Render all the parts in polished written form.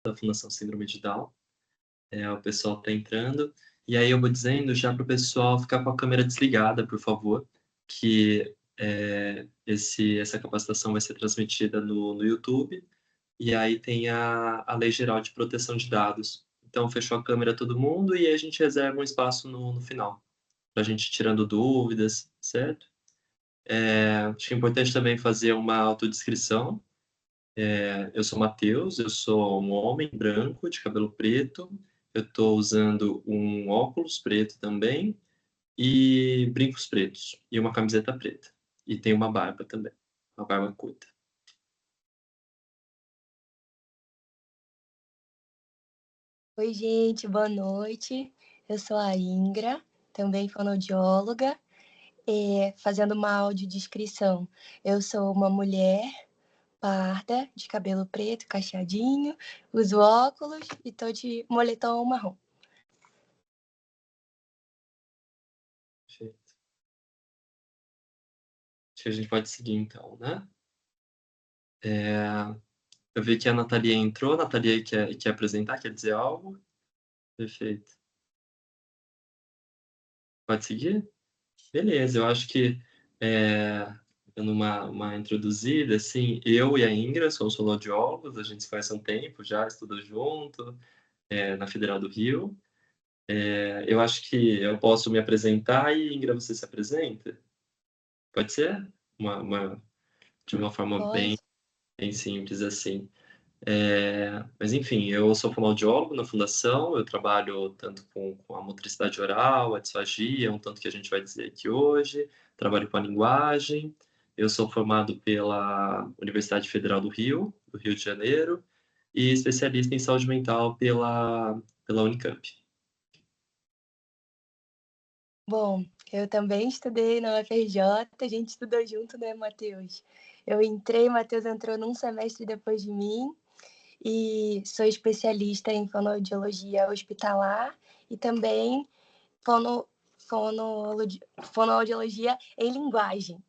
da Fundação Síndrome de Down. O pessoal está entrando. E aí eu vou dizendo já para o pessoal ficar com a câmera desligada, por favor, que essa capacitação vai ser transmitida no YouTube. E aí tem a Lei Geral de Proteção de Dados. Então, fechou a câmera todo mundo e aí a gente reserva um espaço no final, para a gente ir tirando dúvidas, certo? Acho que é importante também fazer uma autodescrição. Eu sou Matheus, eu sou um homem branco, de cabelo preto, eu estou usando um óculos preto também, e brincos pretos, e uma camiseta preta. E tem uma barba também, uma barba curta. Oi, gente, boa noite. Eu sou a Ingra, também fonoaudióloga, fazendo uma audiodescrição. Eu sou uma mulher parda, de cabelo preto, cacheadinho, uso óculos e tô de moletom marrom. Perfeito. Acho que a gente pode seguir então, né? Eu vi que a Natalia entrou. Natalia quer apresentar, quer dizer algo? Perfeito. Pode seguir? Beleza, eu acho que dando uma introduzida, assim, eu e a Ingra somos fonoaudiólogos, a gente se conhece há um tempo já, estuda junto, na Federal do Rio. Eu acho que eu posso me apresentar e, Ingra, você se apresenta? Pode ser? De uma forma Pode? bem simples, assim. Mas, enfim, eu sou fonoaudiólogo na Fundação, eu trabalho tanto com a motricidade oral, a disfagia, um tanto que a gente vai dizer aqui hoje, trabalho com a linguagem. Eu sou formado pela Universidade Federal do Rio de Janeiro, e especialista em saúde mental pela Unicamp. Bom, eu também estudei na UFRJ, a gente estudou junto, né, Matheus? Eu entrei, Matheus entrou num semestre depois de mim, e sou especialista em fonoaudiologia hospitalar e também fono, fonoaudiologia em linguagem.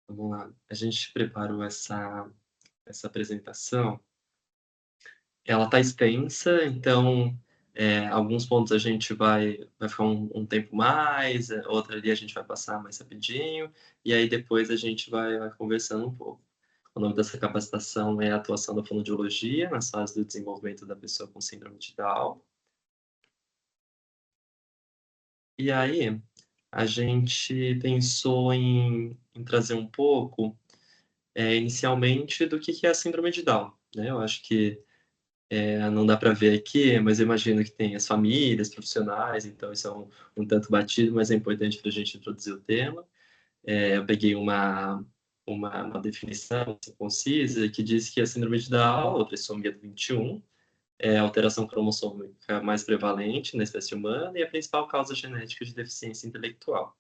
Vamos lá. A gente preparou essa apresentação. Ela está extensa, então alguns pontos a gente vai ficar um tempo mais, outra ali a gente vai passar mais rapidinho, e aí depois a gente vai conversando um pouco. O nome dessa capacitação é Atuação da Fonoaudiologia nas fases do desenvolvimento da pessoa com síndrome de Down. E aí, a gente pensou em trazer um pouco, inicialmente, do que é a síndrome de Down, né? Eu acho que não dá para ver aqui, mas eu imagino que tem as famílias, profissionais, então isso é um tanto batido, mas é importante para a gente introduzir o tema. Eu peguei uma definição assim, concisa que diz que a síndrome de Down, ou trissomia do 21, é a alteração cromossômica mais prevalente na espécie humana e a principal causa genética de deficiência intelectual.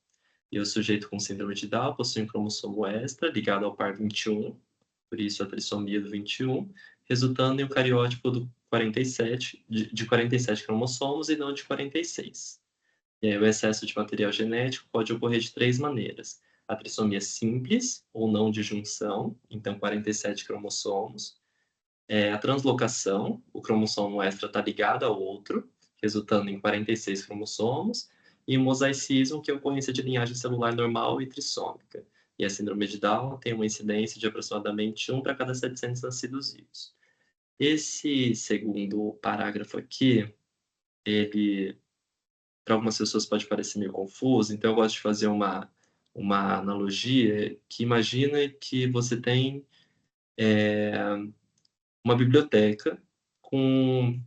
E o sujeito com síndrome de Down possui um cromossomo extra ligado ao par 21, por isso a trissomia do 21, resultando em um cariótipo de 47 cromossomos e não de 46. E aí o excesso de material genético pode ocorrer de três maneiras: a trissomia simples, ou não de junção, então 47 cromossomos, a translocação, o cromossomo extra está ligado ao outro, resultando em 46 cromossomos, e o mosaicismo, que é a ocorrência de linhagem celular normal e trissômica. E a síndrome de Down tem uma incidência de aproximadamente 1 para cada 700 nascidos vivos. Esse segundo parágrafo aqui, ele, para algumas pessoas pode parecer meio confuso, então eu gosto de fazer uma analogia que imagina que você tem uma biblioteca com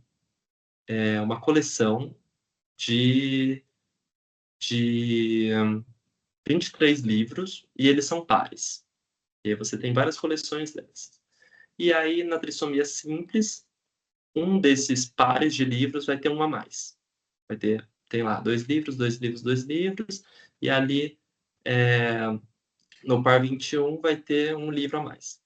uma coleção de, de 23 livros e eles são pares. E aí você tem várias coleções dessas. E aí, na trissomia simples, um desses pares de livros vai ter um a mais. Tem lá dois livros, dois livros, dois livros, e ali no par 21 vai ter um livro a mais.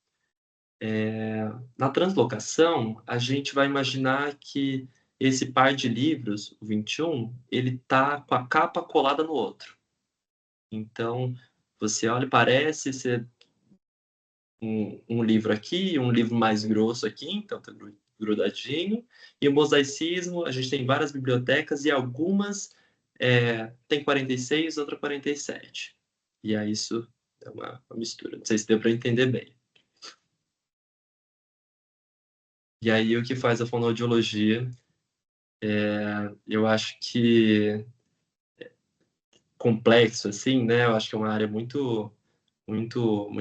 Na translocação, a gente vai imaginar que esse par de livros, o 21, ele está com a capa colada no outro. Então, você olha e parece, você um livro aqui, um livro mais grosso aqui, então tá grudadinho. E o mosaicismo, a gente tem várias bibliotecas e algumas tem 46, outra 47. E aí isso é uma mistura. Não sei se deu para entender bem. E aí o que faz a fonoaudiologia, eu acho que complexo, assim, né? Eu acho que é uma área muito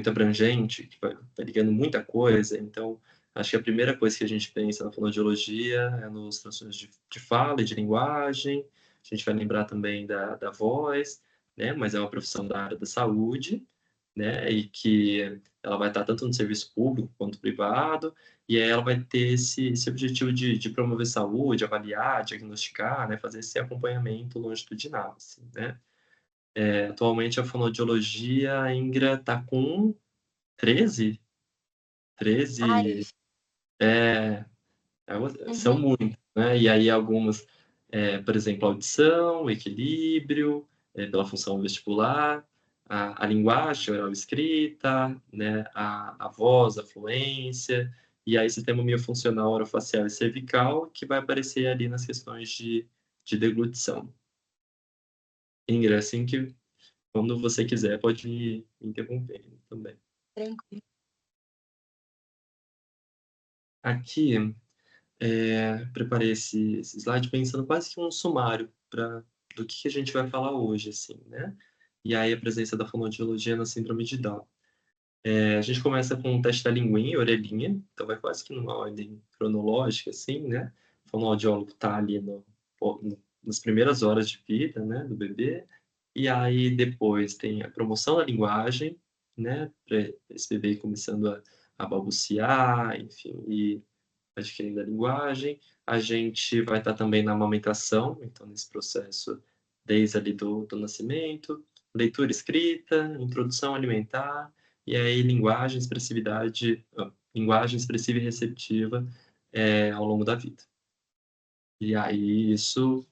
abrangente, que vai ligando muita coisa. Então, acho que a primeira coisa que a gente pensa na fonoaudiologia é nos transtornos de fala e de linguagem. A gente vai lembrar também da voz, né? Mas é uma profissão da área da saúde, né? E que ela vai estar tanto no serviço público quanto privado, e aí ela vai ter esse objetivo de promover saúde, avaliar, diagnosticar, né? Fazer esse acompanhamento longitudinal, assim, né? Atualmente a fonoaudiologia, a Ingra está com 13? 13, Áreas. é, são Uhum. muitas, né? E aí algumas, por exemplo, audição, equilíbrio, pela função vestibular, a linguagem oral escrita, né? A voz, a fluência, e aí sistema miofuncional orofacial e cervical, que vai aparecer ali nas questões de deglutição. Ingra, assim que quando você quiser, pode me interromper também. Tranquilo. Aqui, preparei esse slide pensando quase que um sumário do que a gente vai falar hoje, assim, né? E aí a presença da fonoaudiologia na síndrome de Down. A gente começa com o teste da linguinha e orelhinha, então vai quase que numa ordem cronológica, assim, né? O fonoaudiólogo está ali nas primeiras horas de vida, né, do bebê, e aí depois tem a promoção da linguagem, né, para esse bebê começando a balbuciar, enfim, e adquirindo a linguagem. A gente vai estar também na amamentação, então nesse processo desde ali do nascimento, leitura escrita, introdução alimentar, e aí linguagem, expressividade, linguagem expressiva e receptiva ao longo da vida. E aí isso...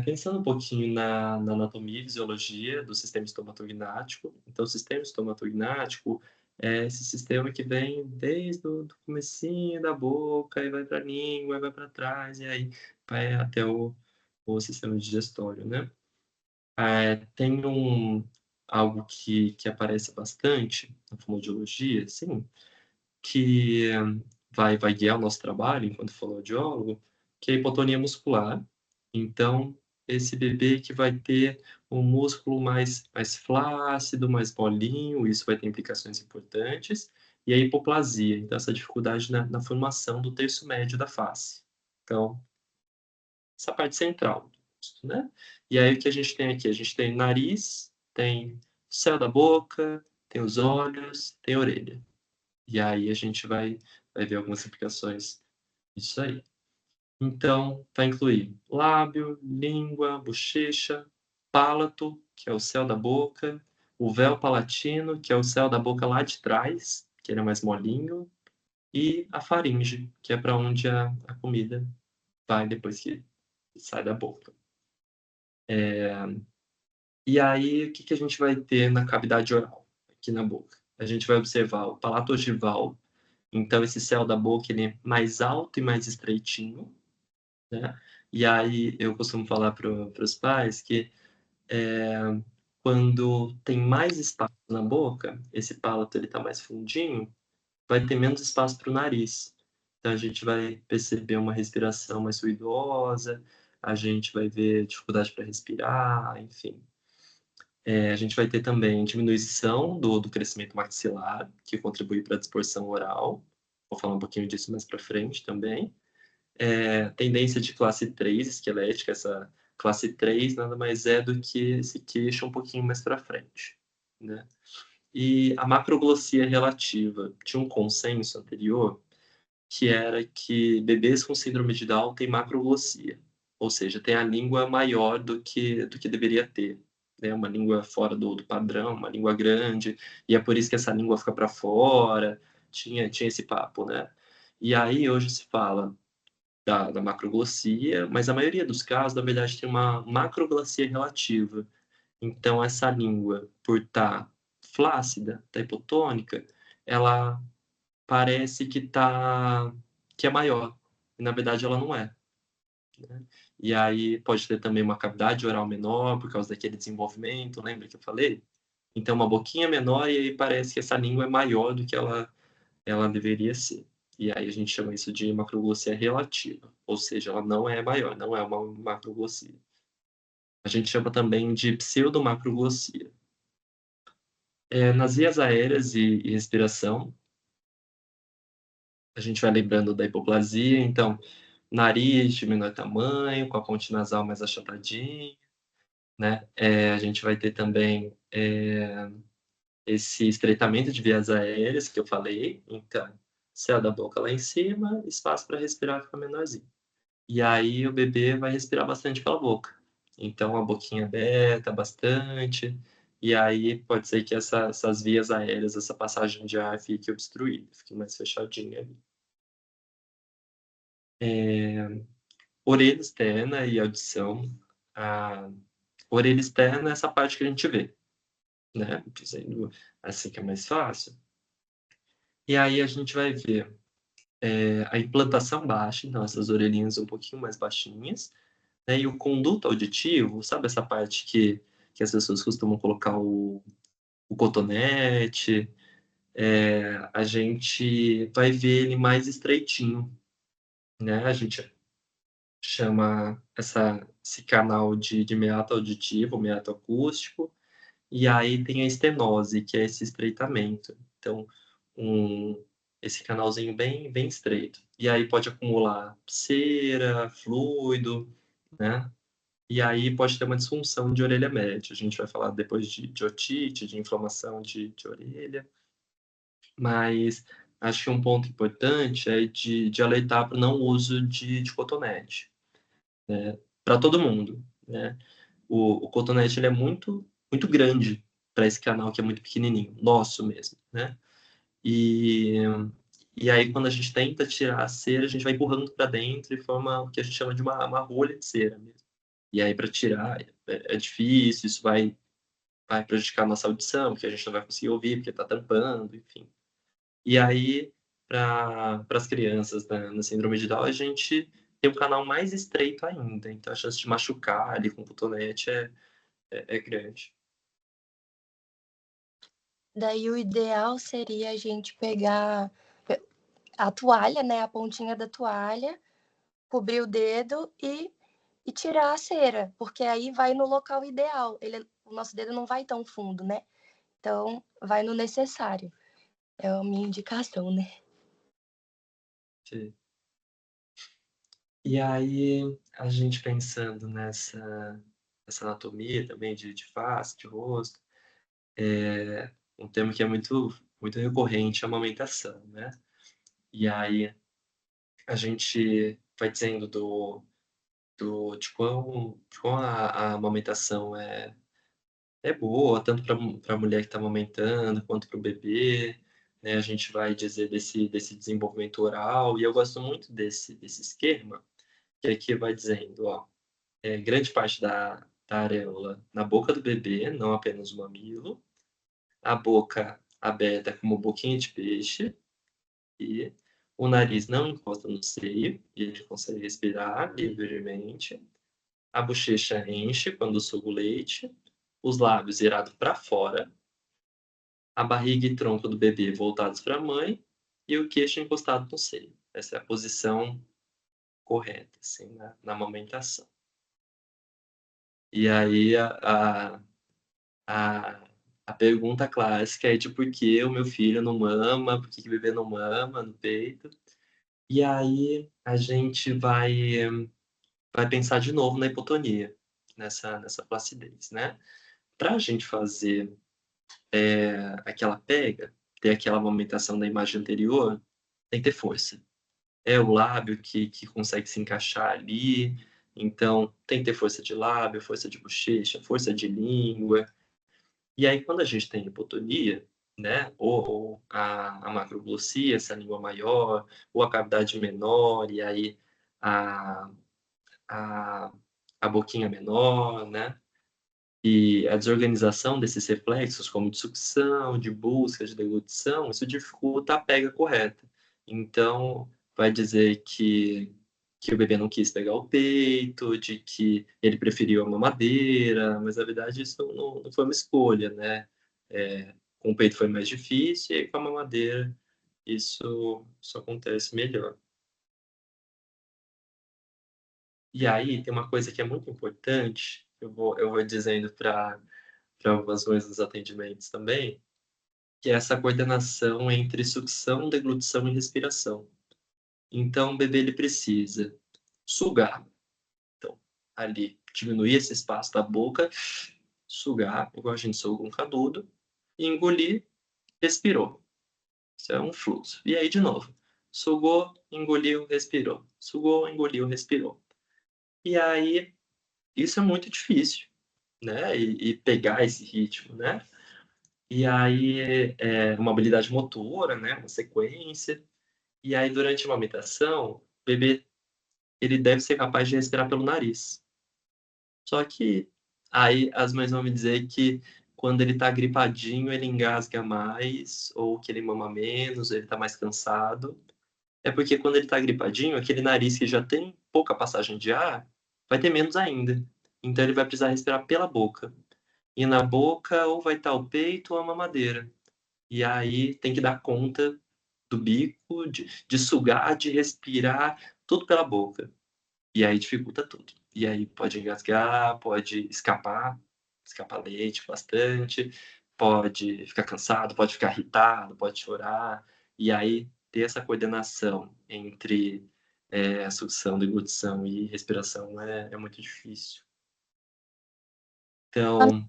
pensando um pouquinho na anatomia e fisiologia do sistema estomatognático. Então, o sistema estomatognático é esse sistema que vem desde o do comecinho da boca, e vai para a língua, e vai para trás, e aí vai até o sistema digestório, né? Tem algo que aparece bastante na fonoaudiologia, assim, que vai guiar o nosso trabalho enquanto fonoaudiólogo, que é a hipotonia muscular. Então, esse bebê que vai ter um músculo mais flácido, mais molinho, isso vai ter implicações importantes, e a hipoplasia, então essa dificuldade na formação do terço médio da face. Então, essa parte central do rosto, né? E aí o que a gente tem aqui? A gente tem nariz, tem o céu da boca, tem os olhos, tem a orelha. E aí a gente vai ver algumas implicações disso aí. Então, vai incluir lábio, língua, bochecha, palato, que é o céu da boca, o véu palatino, que é o céu da boca lá de trás, que ele é mais molinho, e a faringe, que é para onde a comida vai depois que sai da boca. E aí, o que a gente vai ter na cavidade oral, aqui na boca? A gente vai observar o palato ogival. Então, esse céu da boca ele é mais alto e mais estreitinho, né? E aí eu costumo falar para os pais que quando tem mais espaço na boca, esse palato ele está mais fundinho, vai ter menos espaço para o nariz. Então a gente vai perceber uma respiração mais ruidosa, a gente vai ver dificuldade para respirar, enfim. A gente vai ter também diminuição do crescimento maxilar, que contribui para a distorção oral. Vou falar um pouquinho disso mais para frente também. Tendência de classe 3 esquelética, essa classe 3 nada mais é do que esse queixo um pouquinho mais para frente, né? E a macroglossia relativa, tinha um consenso anterior que era que bebês com síndrome de Down têm macroglossia, ou seja, tem a língua maior do que deveria ter, né? Uma língua fora do padrão, uma língua grande, e é por isso que essa língua fica para fora, tinha esse papo, né? E aí hoje se fala da macroglossia, mas a maioria dos casos, na verdade, tem uma macroglossia relativa. Então essa língua, por estar flácida, tá hipotônica, ela parece que é maior, e na verdade ela não é, né. E aí pode ter também uma cavidade oral menor, por causa daquele desenvolvimento, lembra que eu falei? Então uma boquinha menor e aí parece que essa língua é maior do que ela deveria ser. E aí a gente chama isso de macroglossia relativa, ou seja, ela não é maior, não é uma macroglossia. A gente chama também de pseudomacroglossia. Nas vias aéreas e respiração, a gente vai lembrando da hipoplasia, então, nariz de menor tamanho, com a ponte nasal mais achatadinha, né. A gente vai ter também, esse estreitamento de vias aéreas que eu falei, então, céu da boca lá em cima, espaço para respirar fica menorzinho. E aí o bebê vai respirar bastante pela boca. Então a boquinha aberta bastante, e aí pode ser que essas vias aéreas, essa passagem de ar fique obstruída, fique mais fechadinha ali. Orelha externa e audição. A orelha externa é essa parte que a gente vê, né, dizendo assim que é mais fácil. E aí a gente vai ver, a implantação baixa, então essas orelhinhas um pouquinho mais baixinhas, né, e o conduto auditivo, sabe essa parte que as pessoas costumam colocar o cotonete, a gente vai ver ele mais estreitinho, né, a gente chama esse canal de meato auditivo, meato acústico, e aí tem a estenose, que é esse estreitamento. Então, um esse canalzinho bem estreito. E aí pode acumular cera, fluido, né. E aí pode ter uma disfunção de orelha média. A gente vai falar depois de otite, de inflamação de orelha, mas acho que um ponto importante é de alertar para o não uso de cotonete, né, para todo mundo, né. O cotonete ele é muito grande para esse canal que é muito pequenininho, nosso mesmo, né. E e aí quando a gente tenta tirar a cera, a gente vai empurrando para dentro e forma o que a gente chama de uma rolha de cera mesmo. E aí para tirar é difícil, isso vai prejudicar a nossa audição, porque a gente não vai conseguir ouvir, porque está tampando, enfim. E aí, para as crianças na síndrome de Down, a gente tem um canal mais estreito ainda, então a chance de machucar ali com o cotonete é grande. Daí o ideal seria a gente pegar a toalha, né, a pontinha da toalha, cobrir o dedo e tirar a cera, porque aí vai no local ideal. O nosso dedo não vai tão fundo, né, então vai no necessário. É a minha indicação, né. Sim. E aí, a gente pensando nessa anatomia também de face, de rosto, um tema que é muito recorrente é a amamentação, né. E aí a gente vai dizendo de quão a amamentação é boa, tanto para a mulher que está amamentando, quanto para o bebê, né, a gente vai dizer desse desenvolvimento oral, e eu gosto muito desse esquema, que aqui vai dizendo, ó, grande parte da areola na boca do bebê, não apenas o mamilo, a boca aberta como boquinha de peixe, e o nariz não encosta no seio, e ele consegue respirar livremente. A bochecha enche quando suga o leite, os lábios virados para fora, a barriga e tronco do bebê voltados para a mãe e o queixo encostado no seio. Essa é a posição correta, assim, na amamentação. E aí a, a pergunta clássica é de por que o meu filho não mama, por que que o bebê não mama no peito. E aí a gente vai pensar de novo na hipotonia, nessa flacidez, né. Para a gente fazer aquela pega, ter aquela amamentação da imagem anterior, tem que ter força. É o lábio que consegue se encaixar ali, então tem que ter força de lábio, força de bochecha, força de língua. E aí quando a gente tem hipotonia, né, ou a macroglossia, essa língua maior, ou a cavidade menor, e aí a a a boquinha menor, né, E a desorganização desses reflexos, como de sucção, de busca, de deglutição, isso dificulta a pega correta. Então, vai dizer que o bebê não quis pegar o peito, de que ele preferiu a mamadeira, mas na verdade isso não foi uma escolha, né? Com o peito foi mais difícil e com a mamadeira isso acontece melhor. E aí tem uma coisa que é muito importante, eu vou dizendo para algumas coisas nos atendimentos também, que é essa coordenação entre sucção, deglutição e respiração. Então o bebê ele precisa sugar, então ali diminuir esse espaço da boca, sugar, igual a gente suga um canudo, e engolir, respirou. Isso é um fluxo. E aí de novo, sugou, engoliu, respirou. Sugou, engoliu, respirou. E aí isso é muito difícil, né? E pegar esse ritmo, né? E aí é uma habilidade motora, né, uma sequência. E aí durante a amamentação, o bebê ele deve ser capaz de respirar pelo nariz. Só que aí as mães vão me dizer que quando ele tá gripadinho, ele engasga mais, ou que ele mama menos, ele tá mais cansado. É porque quando ele tá gripadinho, aquele nariz que já tem pouca passagem de ar, vai ter menos ainda. Então ele vai precisar respirar pela boca. E na boca ou vai estar o peito ou a mamadeira. E aí tem que dar conta do bico, de sugar, de respirar, tudo pela boca. E aí dificulta tudo. E aí pode engasgar, pode escapar leite bastante, pode ficar cansado, pode ficar irritado, pode chorar. E aí ter essa coordenação entre a sucção, deglutição e respiração é muito difícil. Então,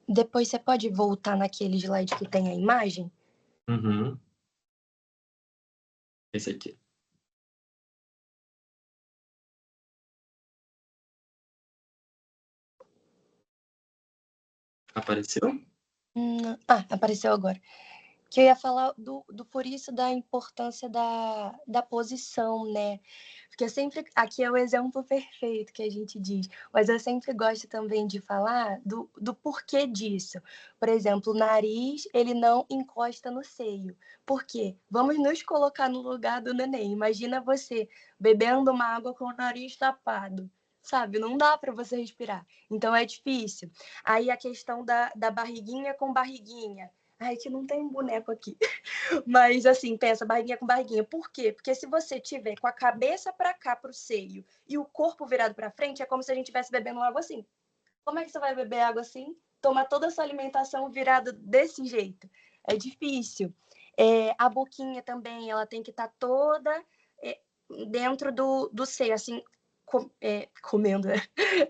Depois você pode voltar naquele slide que tem a imagem? uhum, esse aqui. Apareceu? Apareceu agora. Que eu ia falar do por isso da importância da posição, né? Porque eu sempre. Aqui é o exemplo perfeito que a gente diz, mas eu sempre gosto também de falar do porquê disso. Por exemplo, o nariz, ele não encosta no seio. Por quê? Vamos nos colocar no lugar do neném. Imagina você bebendo uma água com o nariz tapado. Sabe, não dá para você respirar. Então é difícil. Aí a questão da barriguinha com barriguinha. Ai, que não tem um boneco aqui. Mas assim, pensa, barriguinha com barriguinha. Por quê? Porque se você tiver com a cabeça para cá, pro seio, e o corpo virado para frente, é como se a gente estivesse bebendo água assim. Como é que você vai beber água assim? Tomar toda a sua alimentação virada desse jeito. É difícil. A boquinha também, ela tem que estar toda é, dentro do seio, assim, comendo.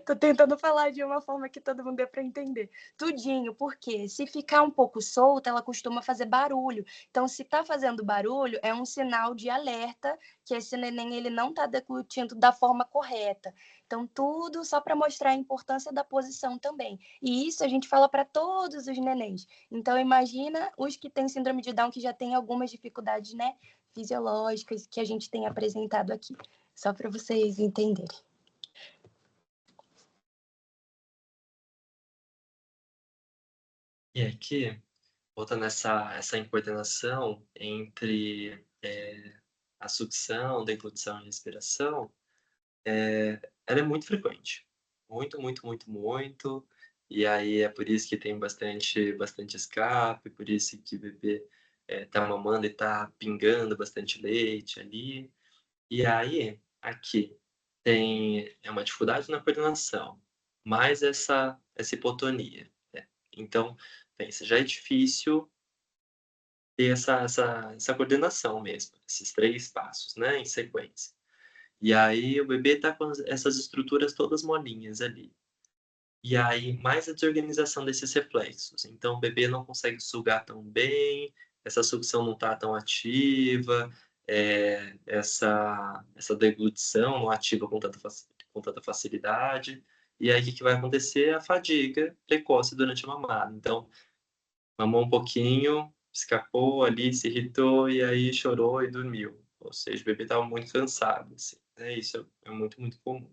Tô tentando falar de uma forma que todo mundo dê para entender. Tudinho, porque se ficar um pouco solta, ela costuma fazer barulho. Então, se tá fazendo barulho, é um sinal de alerta que esse neném ele não tá deglutindo da forma correta. Então, tudo só para mostrar a importância da posição também. E isso a gente fala para todos os nenéns. Então, imagina os que têm síndrome de Down, que já têm algumas dificuldades, né, fisiológicas que a gente tem apresentado aqui. Só para vocês entenderem. E aqui, voltando essa coordenação entre a sucção, deglutição e respiração, ela é muito frequente. Muito, muito, muito, muito. E aí é por isso que tem bastante escape, por isso que o bebê tá mamando e tá pingando bastante leite ali. E aí, aqui, é uma dificuldade na coordenação, mais essa hipotonia, né. Então, pensa, já é difícil ter essa coordenação mesmo, esses 3 passos, né, em sequência. E aí o bebê tá com essas estruturas todas molinhas ali. E aí mais a desorganização desses reflexos, então o bebê não consegue sugar tão bem, essa sucção não tá tão ativa, essa deglutição não ativa com tanta facilidade. E aí o que que vai acontecer? A fadiga precoce durante a mamada. Então, mamou um pouquinho, escapou ali, se irritou e aí chorou e dormiu. Ou seja, o bebê estava muito cansado, assim, né, isso é muito, muito comum.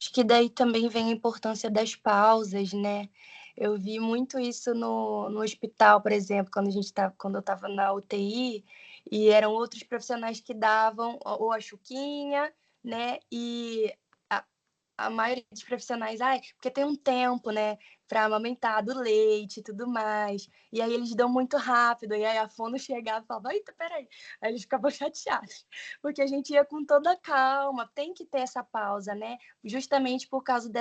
Acho que daí também vem a importância das pausas, né? Eu vi muito isso no hospital, por exemplo, quando eu estava na UTI, e eram outros profissionais que davam ou a chuquinha, né? E a maioria dos profissionais, ai, porque tem um tempo, né, para amamentar do leite e tudo mais. E aí eles dão muito rápido, e aí a fono chegava e falava, eita, peraí. Aí eles ficavam chateados, porque a gente ia com toda calma, tem que ter essa pausa, né, justamente por causa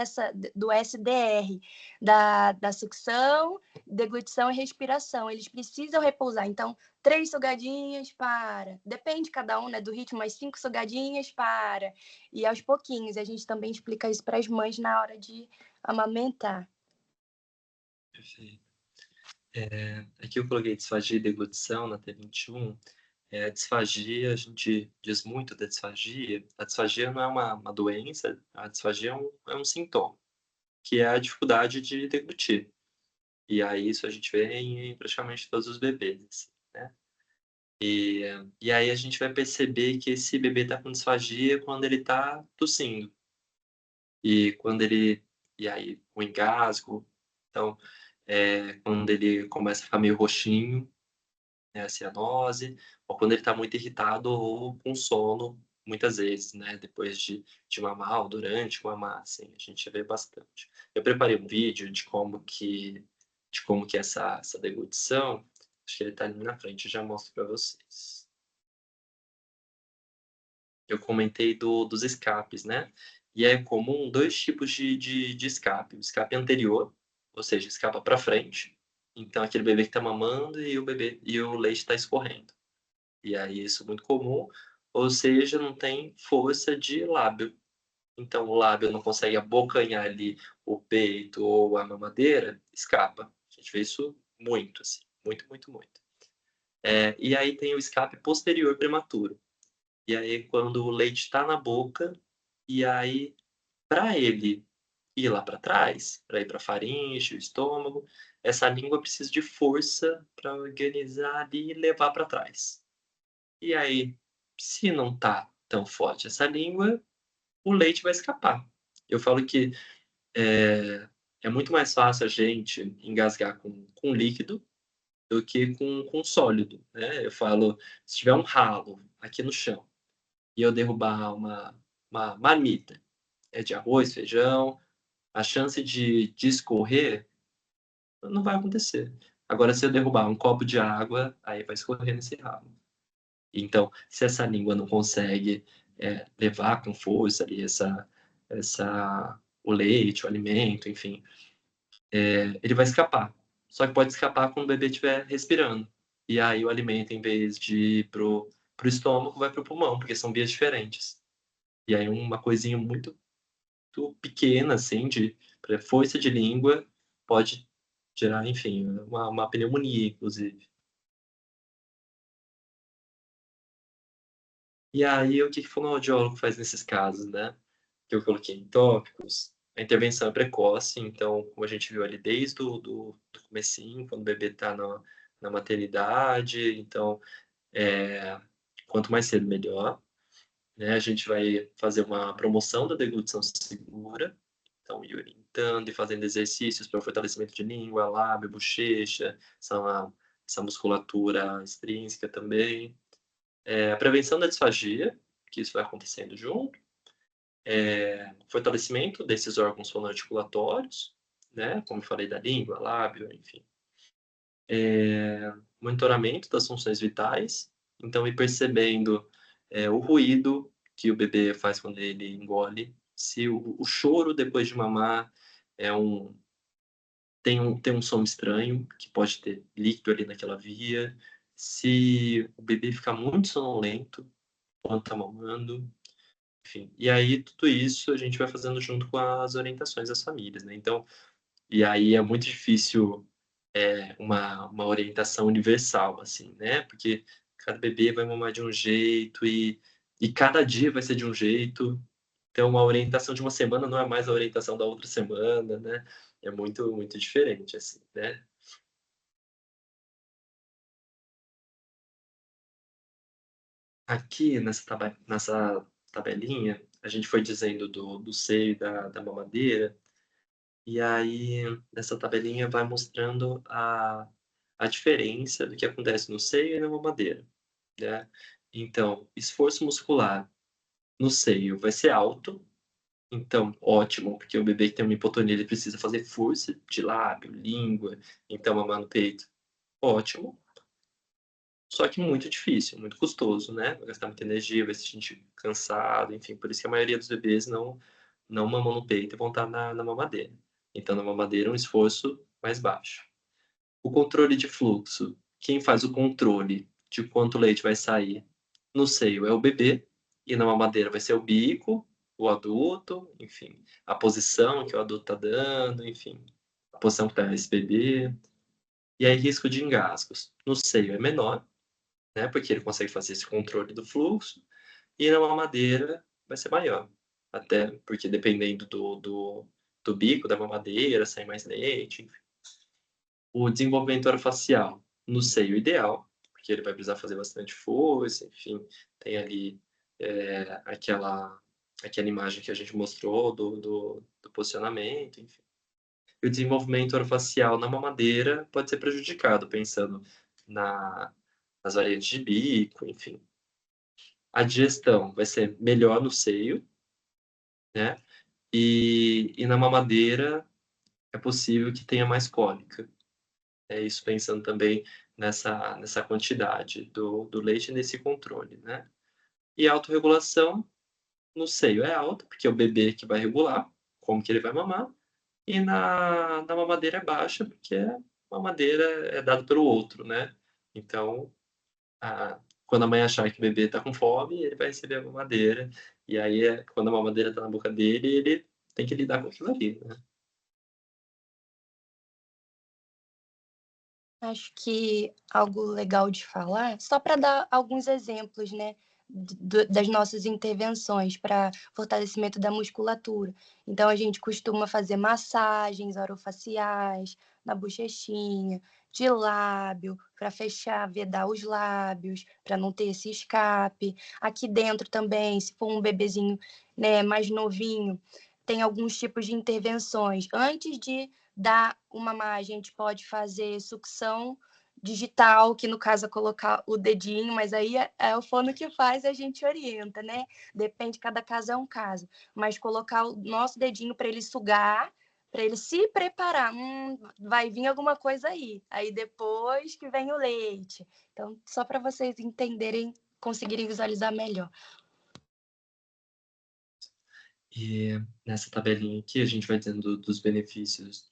do SDR, da sucção, deglutição e respiração. Eles precisam repousar, então 3 sugadinhas, para. Depende de cada um, né, do ritmo, mas 5 sugadinhas, para. E aos pouquinhos, a gente também explica isso para as mães na hora de amamentar. Perfeito. Aqui eu coloquei disfagia e deglutição na T21. A disfagia, a gente diz muito da disfagia. A disfagia não é uma doença, a disfagia é um sintoma, que é a dificuldade de deglutir. E aí isso a gente vê em praticamente todos os bebês, assim, né? E aí a gente vai perceber que esse bebê está com disfagia quando ele está tossindo. E aí o engasgo. Então, quando ele começa a ficar meio roxinho, né, a cianose, ou quando ele está muito irritado ou com sono, muitas vezes, né, depois de mamar ou durante mamar, assim, a gente vê bastante. Eu preparei um vídeo de como que é essa deglutição, acho que ele está ali na frente, eu já mostro para vocês. Eu comentei dos escapes, né? E é comum dois tipos de escape. O escape anterior, ou seja, escapa para frente. Então, aquele bebê que está mamando e o leite está escorrendo. E aí, isso é muito comum. Ou seja, não tem força de lábio. Então, o lábio não consegue abocanhar ali o peito ou a mamadeira, escapa. A gente vê isso muito, assim. Muito, muito, muito. E aí tem o escape posterior prematuro. E aí, quando o leite está na boca, e aí, para ele ir lá para trás, para ir para a faringe, o estômago, essa língua precisa de força para organizar ali e levar para trás. E aí, se não tá tão forte essa língua, o leite vai escapar. Eu falo que é muito mais fácil a gente engasgar com líquido do que com sólido, né? Eu falo, se tiver um ralo aqui no chão e eu derrubar uma marmita, de arroz, feijão, a chance de escorrer não vai acontecer. Agora, se eu derrubar um copo de água, aí vai escorrer nesse ralo. Então, se essa língua não consegue levar com força ali o leite, o alimento, enfim, ele vai escapar. Só que pode escapar quando o bebê estiver respirando. E aí o alimento, em vez de ir pro estômago, vai pro pulmão, porque são vias diferentes. E aí uma coisinha muito pequena, assim, de força de língua, pode gerar, enfim, uma pneumonia, inclusive. E aí, o que que o fonoaudiólogo faz nesses casos, né? Que eu coloquei em tópicos. A intervenção é precoce, então, como a gente viu ali desde do comecinho, quando o bebê está na maternidade, então, quanto mais cedo, melhor. Né? A gente vai fazer uma promoção da deglutição segura, então, ir orientando e fazendo exercícios para o fortalecimento de língua, lábio, bochecha, essa musculatura extrínseca também. A prevenção da disfagia, que isso vai acontecendo junto. Fortalecimento desses órgãos fonoarticulatórios, né? Como eu falei, da língua, lábio, enfim. Monitoramento das funções vitais, então ir percebendo o ruído que o bebê faz quando ele engole, se o choro depois de mamar é tem um som estranho, que pode ter líquido ali naquela via, se o bebê fica muito sonolento quando está mamando, enfim. E aí, tudo isso a gente vai fazendo junto com as orientações das famílias, né? Então, e aí é muito difícil uma orientação universal, assim, né? Porque cada bebê vai mamar de um jeito e cada dia vai ser de um jeito. Então, uma orientação de uma semana não é mais a orientação da outra semana, né? É muito, muito diferente, assim, né? Aqui nessa tabelinha, a gente foi dizendo do seio e da mamadeira, e aí nessa tabelinha vai mostrando a diferença do que acontece no seio e na mamadeira, né. Então, esforço muscular no seio vai ser alto, então ótimo, porque o bebê que tem uma hipotonia, ele precisa fazer força de lábio, língua, então mamar no peito, ótimo. Só que muito difícil, muito custoso, né, vai gastar muita energia, vai se sentir cansado, enfim, por isso que a maioria dos bebês não mamam no peito e vão estar na mamadeira. Então na mamadeira é um esforço mais baixo. O controle de fluxo, quem faz o controle de quanto leite vai sair no seio é o bebê, e na mamadeira vai ser o bico, o adulto, enfim, a posição que o adulto está dando, enfim, a posição que está esse bebê. E aí risco de engasgos, no seio é menor, né, porque ele consegue fazer esse controle do fluxo, e na mamadeira vai ser maior, até porque dependendo do bico da mamadeira, sai mais leite, enfim. O desenvolvimento orofacial no seio ideal, porque ele vai precisar fazer bastante força, enfim, tem ali, aquela imagem que a gente mostrou do posicionamento, enfim. E o desenvolvimento orofacial na mamadeira pode ser prejudicado, pensando na nas variantes de bico, enfim. A digestão vai ser melhor no seio, né, e na mamadeira é possível que tenha mais cólica. É isso pensando também nessa quantidade do leite e nesse controle, né. E a autorregulação no seio é alta, porque é o bebê que vai regular como que ele vai mamar, e na mamadeira é baixa, porque a mamadeira é dado pelo outro, né. Então, quando a mãe achar que o bebê está com fome, ele vai receber a mamadeira, e aí quando a mamadeira está na boca dele, ele tem que lidar com aquilo ali, né. Acho que algo legal de falar, só para dar alguns exemplos, né, das nossas intervenções para fortalecimento da musculatura. Então, a gente costuma fazer massagens orofaciais, na bochechinha, de lábio, para fechar, vedar os lábios, para não ter esse escape. Aqui dentro também, se for um bebezinho, né, mais novinho, tem alguns tipos de intervenções. Antes de dar uma má, a gente pode fazer sucção digital, que no caso é colocar o dedinho, mas aí é o fono que faz, a gente orienta, né? Depende, cada caso é um caso. Mas colocar o nosso dedinho para ele sugar, para ele se preparar. Vai vir alguma coisa aí. Aí depois que vem o leite. Então, só para vocês entenderem, conseguirem visualizar melhor. E nessa tabelinha aqui a gente vai tendo dos benefícios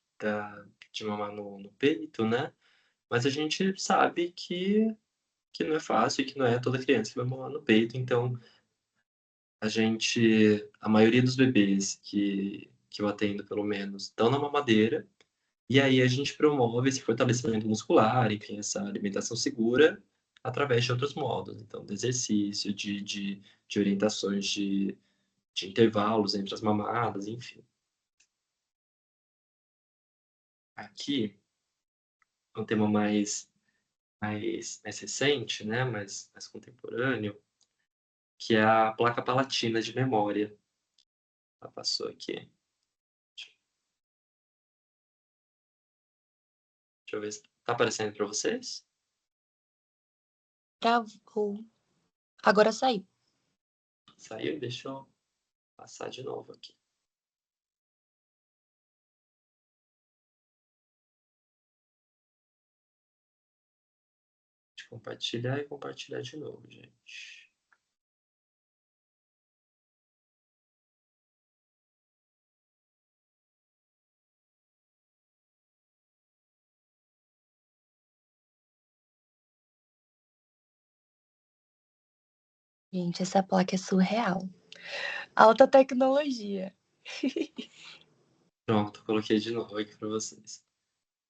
de mamar no peito, né, mas a gente sabe que não é fácil e que não é toda criança que vai mamar no peito, então a maioria dos bebês que eu atendo pelo menos estão na mamadeira, e aí a gente promove esse fortalecimento muscular, enfim, essa alimentação segura através de outros modos, então do exercício, de orientações de intervalos entre as mamadas, enfim. Aqui, um tema mais recente, né, mais contemporâneo, que é a placa palatina de memória. Ela passou aqui. Deixa eu ver se tá aparecendo para vocês? Travou. Agora saiu. Saiu? Deixa eu passar de novo aqui. De compartilhar e compartilhar de novo, gente. Gente, essa placa é surreal. Alta tecnologia. Pronto, coloquei de novo aqui para vocês.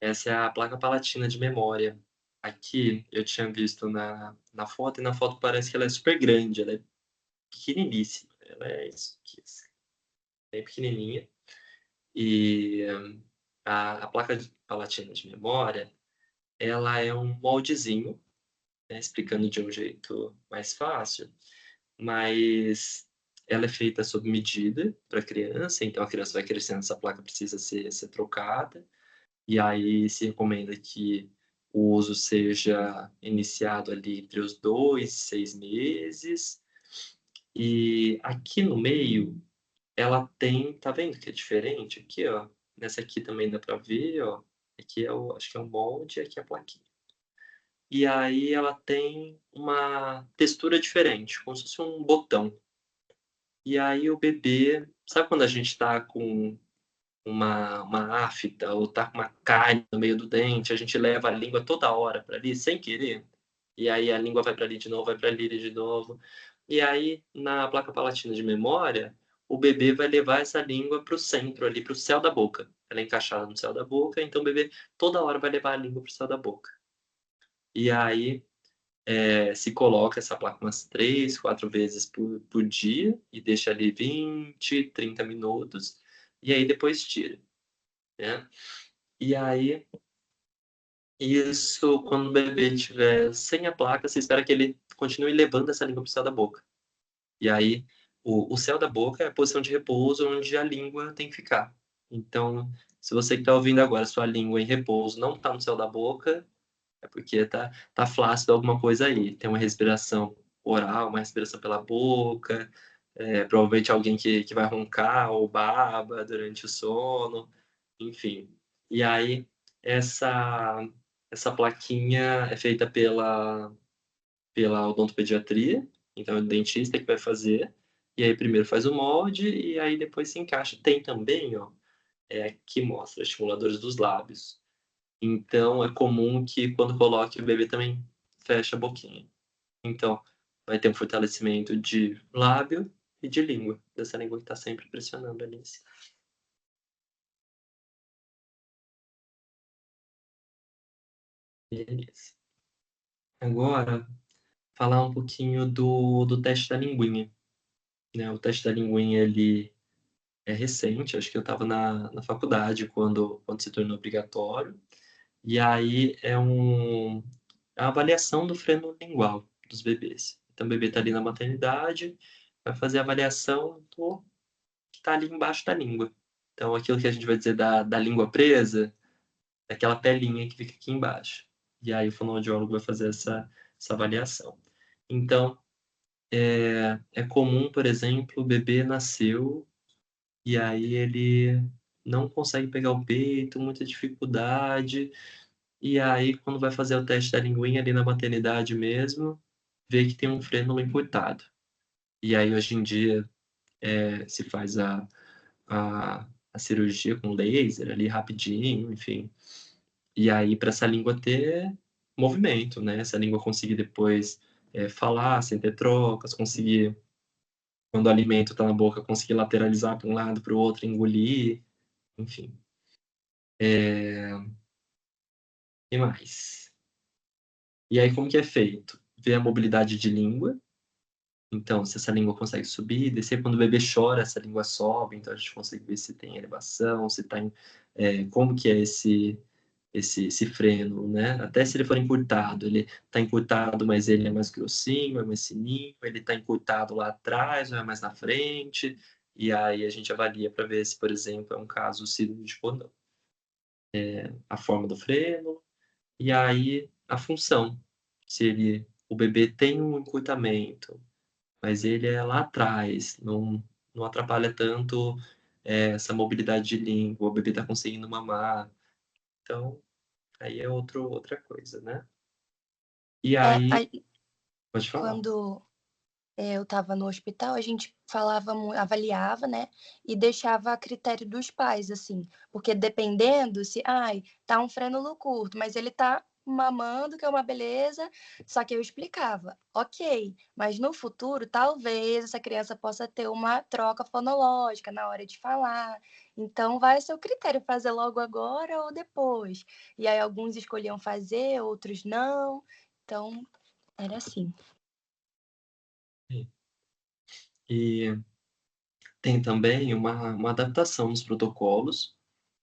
Essa é a placa palatina de memória. Aqui eu tinha visto na foto, e na foto parece que ela é super grande, ela é pequeniníssima, ela é isso aqui, assim, bem pequenininha. E a placa palatina de memória, ela é um moldezinho, né, explicando de um jeito mais fácil, mas ela é feita sob medida para a criança, então a criança vai crescendo, essa placa precisa ser trocada, e aí se recomenda que o uso seja iniciado ali entre os 2 e 6 meses. E aqui no meio, ela tem, tá vendo que é diferente aqui, ó? Nessa aqui também dá para ver, ó, aqui é o acho que é o molde e aqui é a plaquinha. E aí ela tem uma textura diferente, como se fosse um botão. E aí o bebê, sabe quando a gente tá com uma afta ou tá com uma cárie no meio do dente, a gente leva a língua toda hora para ali, sem querer, e aí a língua vai para ali de novo, vai para ali de novo. E aí, na placa palatina de memória, o bebê vai levar essa língua para o centro ali, para o céu da boca. Ela é encaixada no céu da boca, então o bebê toda hora vai levar a língua para o céu da boca. E aí, se coloca essa placa umas 3, 4 vezes por dia e deixa ali 20, 30 minutos, e aí depois tira, né. E aí, isso quando o bebê estiver sem a placa, você espera que ele continue levando essa língua para o céu da boca. E aí, o céu da boca é a posição de repouso onde a língua tem que ficar. Então, se você que está ouvindo agora, sua língua em repouso não está no céu da boca, é porque tá flácido alguma coisa aí. Tem uma respiração oral, uma respiração pela boca, provavelmente alguém que vai roncar ou baba durante o sono, enfim. E aí, essa essa plaquinha é feita pela odontopediatria, então é o dentista que vai fazer, e aí primeiro faz o molde e aí depois se encaixa. Tem também, ó, aqui mostra estimuladores dos lábios. Então é comum que quando coloque o bebê também feche a boquinha. Então, vai ter um fortalecimento de lábio e de língua, dessa língua que tá sempre pressionando ali em cima. Beleza. Agora, falar um pouquinho do teste da linguinha, né. O teste da linguinha, ele é recente, acho que eu estava na faculdade quando se tornou obrigatório, e aí é a avaliação do freno lingual dos bebês. Então o bebê está ali na maternidade, vai fazer a avaliação do que está ali embaixo da língua. Então aquilo que a gente vai dizer da língua presa, é aquela pelinha que fica aqui embaixo. E aí o fonoaudiólogo vai fazer essa avaliação. Então, é comum, por exemplo, o bebê nasceu e aí ele não consegue pegar o peito, muita dificuldade, e aí quando vai fazer o teste da linguinha ali na maternidade mesmo, vê que tem um frênulo encurtado. E aí hoje em dia, se faz a a cirurgia com laser ali rapidinho, enfim. E aí para essa língua ter movimento, né, essa língua conseguir depois, falar sem ter trocas, conseguir, quando o alimento está na boca, conseguir lateralizar para um lado, para o outro, engolir, enfim. Que mais? E aí como que é feito? Ver a mobilidade de língua, então se essa língua consegue subir e descer, quando o bebê chora essa língua sobe, então a gente consegue ver se tem elevação, se tá como que é esse freno, né, até se ele for encurtado, ele tá encurtado, mas ele é mais grossinho, é mais fininho, ele tá encurtado lá atrás ou é mais na frente, e aí a gente avalia para ver se, por exemplo, é um caso cirúrgico ou não. A forma do freno, e aí a função, se o bebê tem um encurtamento, mas ele é lá atrás, não atrapalha tanto, essa mobilidade de língua, o bebê está conseguindo mamar, então aí é outra coisa, né. E É, aí aí pode falar. quando eu estava no hospital, a gente falava avaliava, né, e deixava a critério dos pais, assim, porque dependendo se, ai, tá um frênulo curto, mas ele tá mamando, que é uma beleza, só que eu explicava: "Ok, mas no futuro talvez essa criança possa ter uma troca fonológica na hora de falar, então vai ao seu critério fazer logo agora ou depois". E aí alguns escolhiam fazer, outros não, então era assim. E tem também uma adaptação nos protocolos,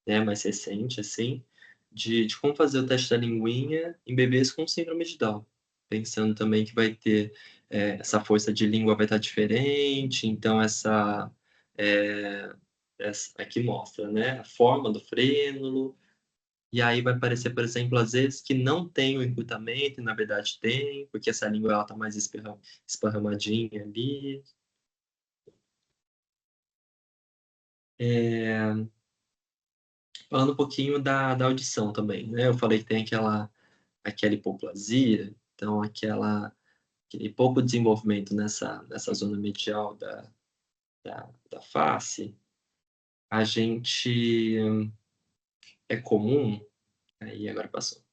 né, mais recente, assim, de como fazer o teste da linguinha em bebês com síndrome de Down. pensando também que vai ter, essa força de língua vai estar diferente, então aqui mostra, né, a forma do frênulo, e aí vai parecer, por exemplo, às vezes que não tem o encurtamento e na verdade tem, porque essa língua ela tá mais esparramadinha ali. Falando um pouquinho da audição também, né, eu falei que tem aquela hipoplasia, então aquele pouco desenvolvimento nessa zona medial da face, a gente é comum aí agora passou.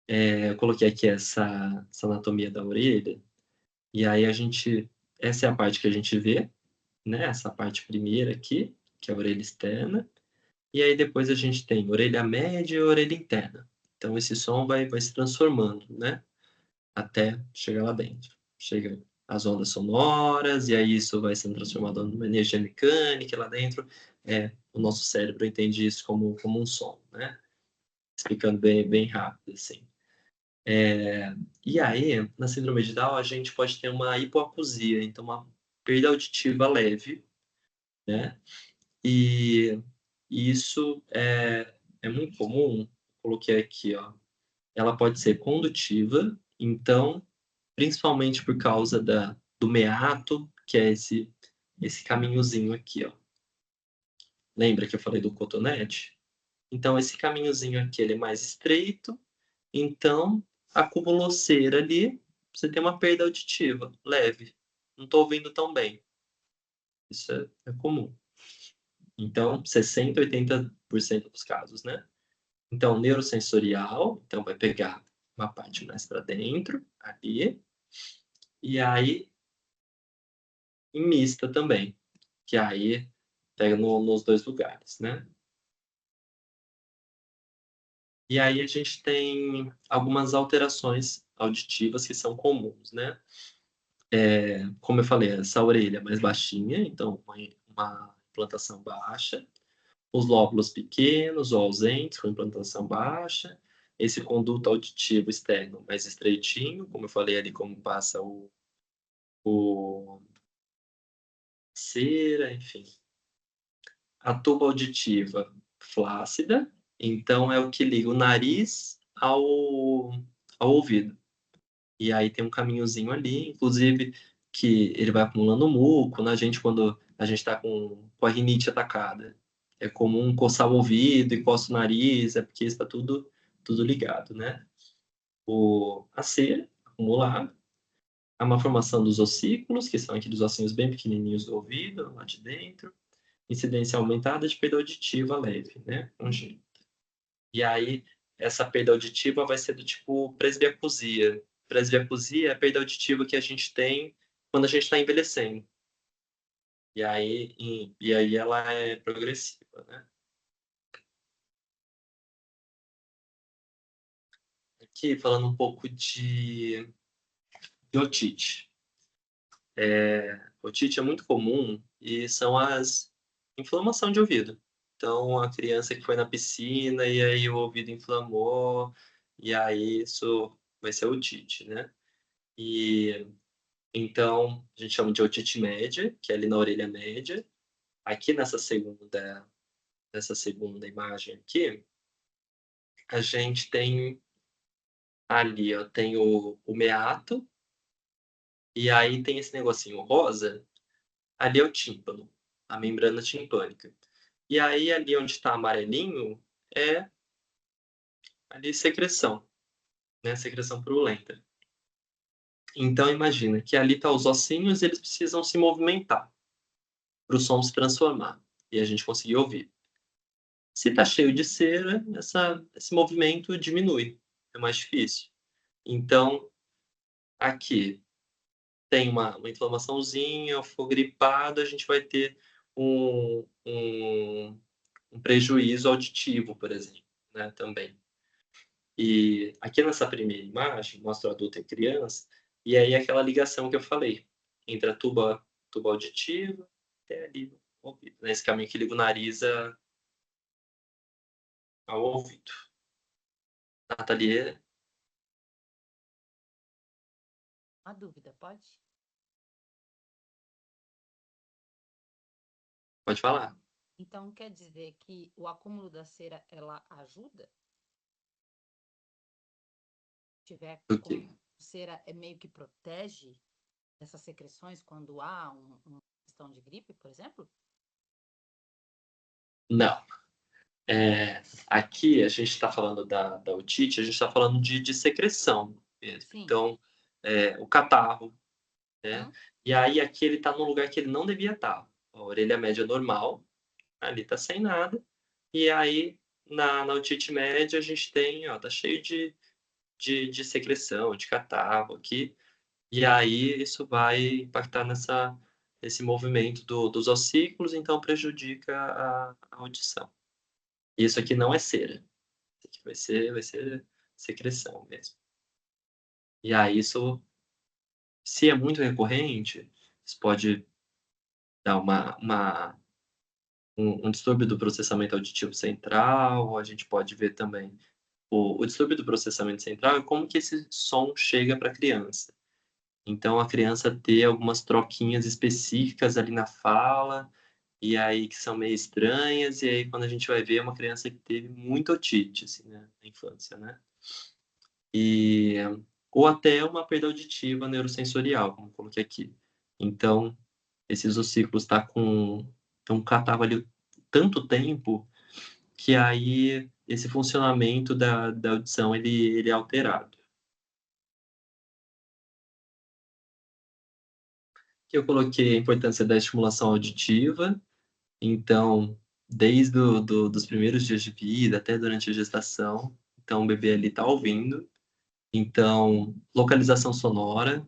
Eu coloquei aqui essa anatomia da orelha, e aí essa é a parte que a gente vê, né, essa parte primeira aqui, que é a orelha externa, e aí depois a gente tem orelha média e orelha interna. Então esse som vai se transformando, né, até chegar lá dentro. Chega as ondas sonoras, e aí isso vai sendo transformado numa energia mecânica, e lá dentro, o nosso cérebro entende isso como um som, né, explicando bem rápido, assim. E aí, na síndrome de Down, a gente pode ter uma hipoacusia, então uma perda auditiva leve, né, e isso é muito comum, coloquei aqui, ó, ela pode ser condutiva, então, principalmente por causa do meato, que é esse caminhozinho aqui, ó. Lembra que eu falei do cotonete? Então esse caminhozinho aqui, ele é mais estreito, então acumulou cera ali, você tem uma perda auditiva leve. Não estou ouvindo tão bem. Isso é comum. Então, 60, 80% dos casos, né? Então, neurosensorial, então vai pegar uma parte mais para dentro, ali, e aí em mista também, que aí pega nos dois lugares, né? E aí a gente tem algumas alterações auditivas que são comuns, né? Como eu falei, essa orelha mais baixinha, então uma implantação baixa, os lóbulos pequenos ou ausentes, com implantação baixa, esse conduto auditivo externo mais estreitinho, como eu falei ali, como passa o cera, enfim. A tuba auditiva flácida, então é o que liga o nariz ao ouvido. E aí tem um caminhozinho ali, inclusive que ele vai acumulando muco, na gente quando a gente está com a rinite atacada. É comum coçar o ouvido e coça o nariz, é porque está tudo ligado, né? A cera acumulada, a malformação dos ossículos, que são aqueles ossinhos bem pequenininhos do ouvido, lá de dentro, incidência aumentada de perda auditiva leve, né? Congênita. E aí, essa perda auditiva vai ser do tipo presbiacusia. Presbiacusia é a perda auditiva que a gente tem quando a gente está envelhecendo. E aí ela é progressiva, né? Aqui, falando um pouco de otite. Otite é muito comum e são as inflamação de ouvido. Então, a criança que foi na piscina e aí o ouvido inflamou, e aí isso vai ser otite, né? E então, a gente chama de otite média, que é ali na orelha média. Aqui nessa segunda imagem aqui, a gente tem ali, ó, tem o meato, e aí tem esse negocinho rosa, ali é o tímpano, a membrana timpânica. E aí ali onde está amarelinho é ali secreção, né, secreção purulenta. Então imagina que ali tá os ossinhos, eles precisam se movimentar para o som se transformar e a gente conseguir ouvir. Se está cheio de cera, esse movimento diminui, é mais difícil. Então, aqui tem uma inflamaçãozinha, eu for gripado, a gente vai ter um prejuízo auditivo, por exemplo, né, também. E aqui nessa primeira imagem, mostra o adulto e criança, e aí aquela ligação que eu falei, entre a tuba auditiva até ali no ouvido, né, esse caminho que liga o nariz ao ouvido. Nathalie, uma dúvida, pode? Pode falar. Então, quer dizer que o acúmulo da cera, ela ajuda? Se tiver O quê? acúmulo de cera, é meio que protege dessas secreções quando há uma questão de gripe, por exemplo? Não. Aqui a gente está falando da otite, a gente está falando de secreção mesmo. Sim. Então, o catarro, né? Hum? E aí aqui ele está num lugar que ele não devia estar. A orelha média normal, ali está sem nada. E aí na otite média a gente tem, ó, tá cheio de secreção, de catarro aqui. E aí isso vai impactar nesse movimento dos ossículos, então prejudica a audição. Isso aqui não é cera. Isso aqui vai ser secreção mesmo. E aí isso, se é muito recorrente, isso pode dar um distúrbio do processamento auditivo central, a gente pode ver também o distúrbio do processamento central é como que esse som chega para a criança. Então a criança ter algumas troquinhas específicas ali na fala, e aí que são meio estranhas, e aí quando a gente vai ver é uma criança que teve muita otite, assim, né, na infância, né. E ou até uma perda auditiva neurosensorial, como eu coloquei aqui. Então, esses ossículos estão catarro ali tanto tempo, que aí esse funcionamento da audição ele é alterado. Que eu coloquei a importância da estimulação auditiva, então, desde dos primeiros dias de vida até durante a gestação, então o bebê ali está ouvindo. Então, localização sonora,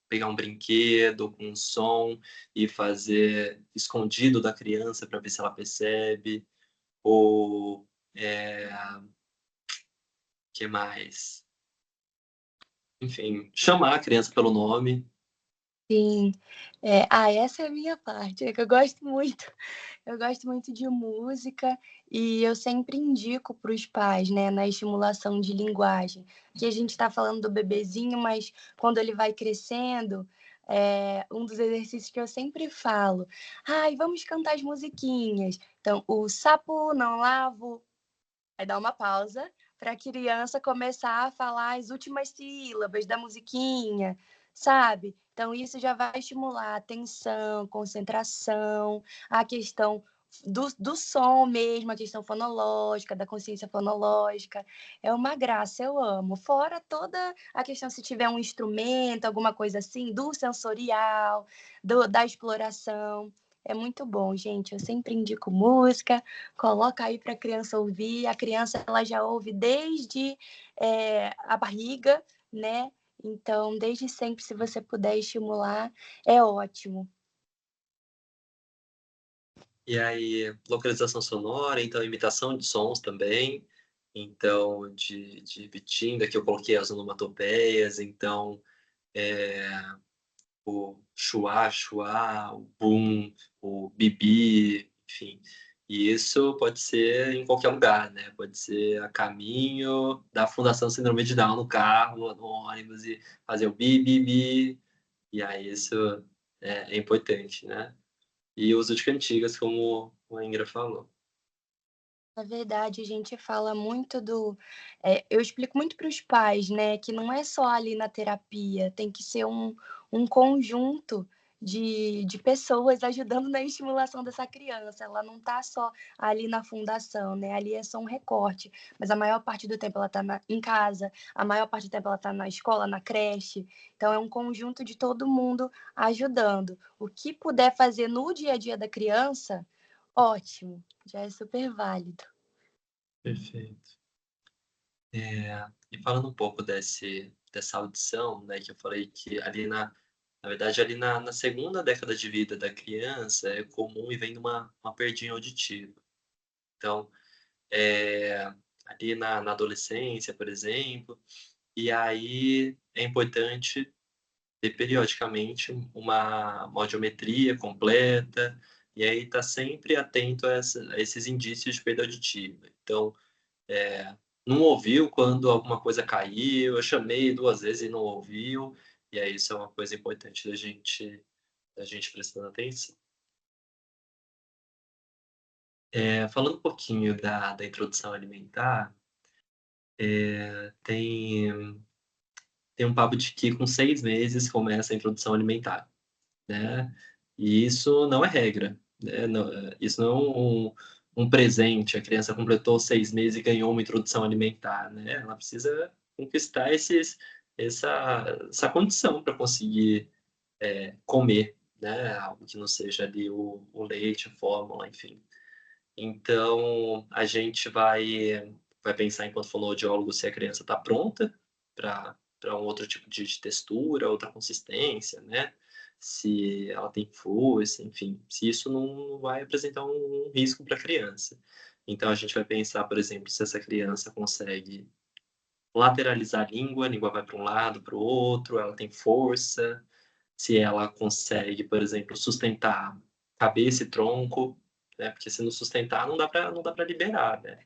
pegar um brinquedo com um som e fazer escondido da criança para ver se ela percebe, ou, que mais? Enfim, chamar a criança pelo nome. Sim. Essa é a minha parte, é que eu gosto muito. Eu gosto muito de música e eu sempre indico para os pais, né, na estimulação de linguagem, que a gente está falando do bebezinho, mas quando ele vai crescendo, um dos exercícios que eu sempre falo, ai, vamos cantar as musiquinhas. Então, o sapo não lavo, aí dá uma pausa para a criança começar a falar as últimas sílabas da musiquinha, sabe? Então, isso já vai estimular a atenção, concentração, a questão do som mesmo, a questão fonológica, da consciência fonológica. É uma graça, eu amo. Fora toda a questão, se tiver um instrumento, alguma coisa assim, do sensorial, da exploração. É muito bom, gente. Eu sempre indico música, coloca aí para a criança ouvir. A criança ela já ouve desde a barriga, né? Então, desde sempre, se você puder estimular, é ótimo. E aí, localização sonora, então imitação de sons também. Então, de Bitinga, que eu coloquei as onomatopeias, então, o chuá, chuá, o bum, o bibi, enfim. E isso pode ser em qualquer lugar, né? Pode ser a caminho da Fundação Síndrome de Down no carro, no ônibus, e fazer o bi, bi, bi. E aí isso é importante, né? E o uso de cantigas, como a Ingra falou. Na verdade, a gente fala muito eu explico muito para os pais, né, que não é só ali na terapia, tem que ser um conjunto de pessoas ajudando na estimulação dessa criança. Ela não está só ali na fundação, né? Ali é só um recorte, mas a maior parte do tempo ela está em casa, a maior parte do tempo ela está na escola, na creche. Então, é um conjunto de todo mundo ajudando. O que puder fazer no dia a dia da criança, ótimo, já é super válido. Perfeito. E falando um pouco dessa audição, né, que eu falei que ali na verdade, ali na segunda década de vida da criança, é comum e vem uma perdinha auditiva. Então, ali na adolescência, por exemplo, e aí é importante ter periodicamente uma audiometria completa, e aí tá sempre atento a esses indícios de perda auditiva. Então, não ouviu quando alguma coisa caiu, eu chamei 2 vezes e não ouviu, e aí isso é uma coisa importante da gente prestando atenção. Falando um pouquinho da introdução alimentar, tem um papo de que com 6 meses começa a introdução alimentar, né, e isso não é regra, né, isso não é um presente, a criança completou 6 meses e ganhou uma introdução alimentar, né, ela precisa conquistar essa condição para conseguir, comer, né, algo que não seja ali o leite, a fórmula, enfim. Então, a gente vai pensar enquanto fonoaudiólogo se a criança está pronta para um outro tipo de textura, outra consistência, né, se ela tem força, enfim, se isso não vai apresentar um risco para a criança. Então a gente vai pensar, por exemplo, se essa criança consegue lateralizar a língua vai para um lado, para o outro, ela tem força, se ela consegue, por exemplo, sustentar cabeça e tronco, né, porque se não sustentar não dá para liberar, né.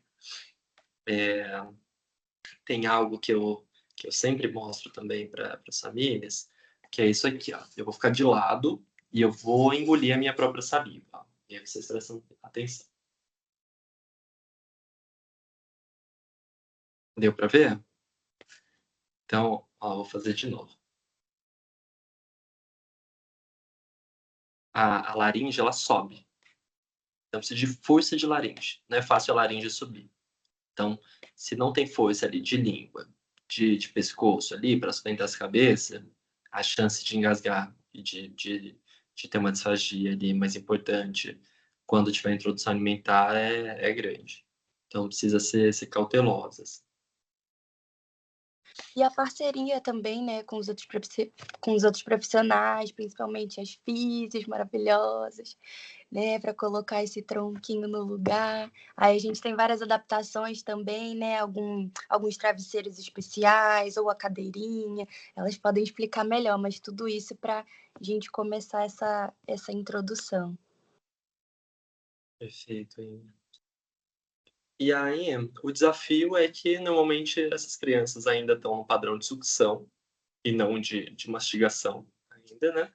Tem algo que eu sempre mostro também para as famílias, que é isso aqui, ó, eu vou ficar de lado e eu vou engolir a minha própria saliva, ó, e aí vocês prestam atenção. Deu para ver? Então, ó, vou fazer de novo. A laringe ela sobe, então precisa de força de laringe, não é fácil a laringe subir. Então, se não tem força ali de língua, de pescoço ali para sustentar essa cabeça, a chance de engasgar e de ter uma disfagia ali mais importante quando tiver introdução alimentar é grande. Então precisa ser cautelosas. E a parceria também, né, com os outros profissionais, principalmente as físicas maravilhosas, né, para colocar esse tronquinho no lugar. Aí a gente tem várias adaptações também, né, alguns travesseiros especiais ou a cadeirinha, elas podem explicar melhor, mas tudo isso para a gente começar essa introdução. Perfeito. E aí, o desafio é que normalmente essas crianças ainda estão no padrão de sucção e não de mastigação ainda, né.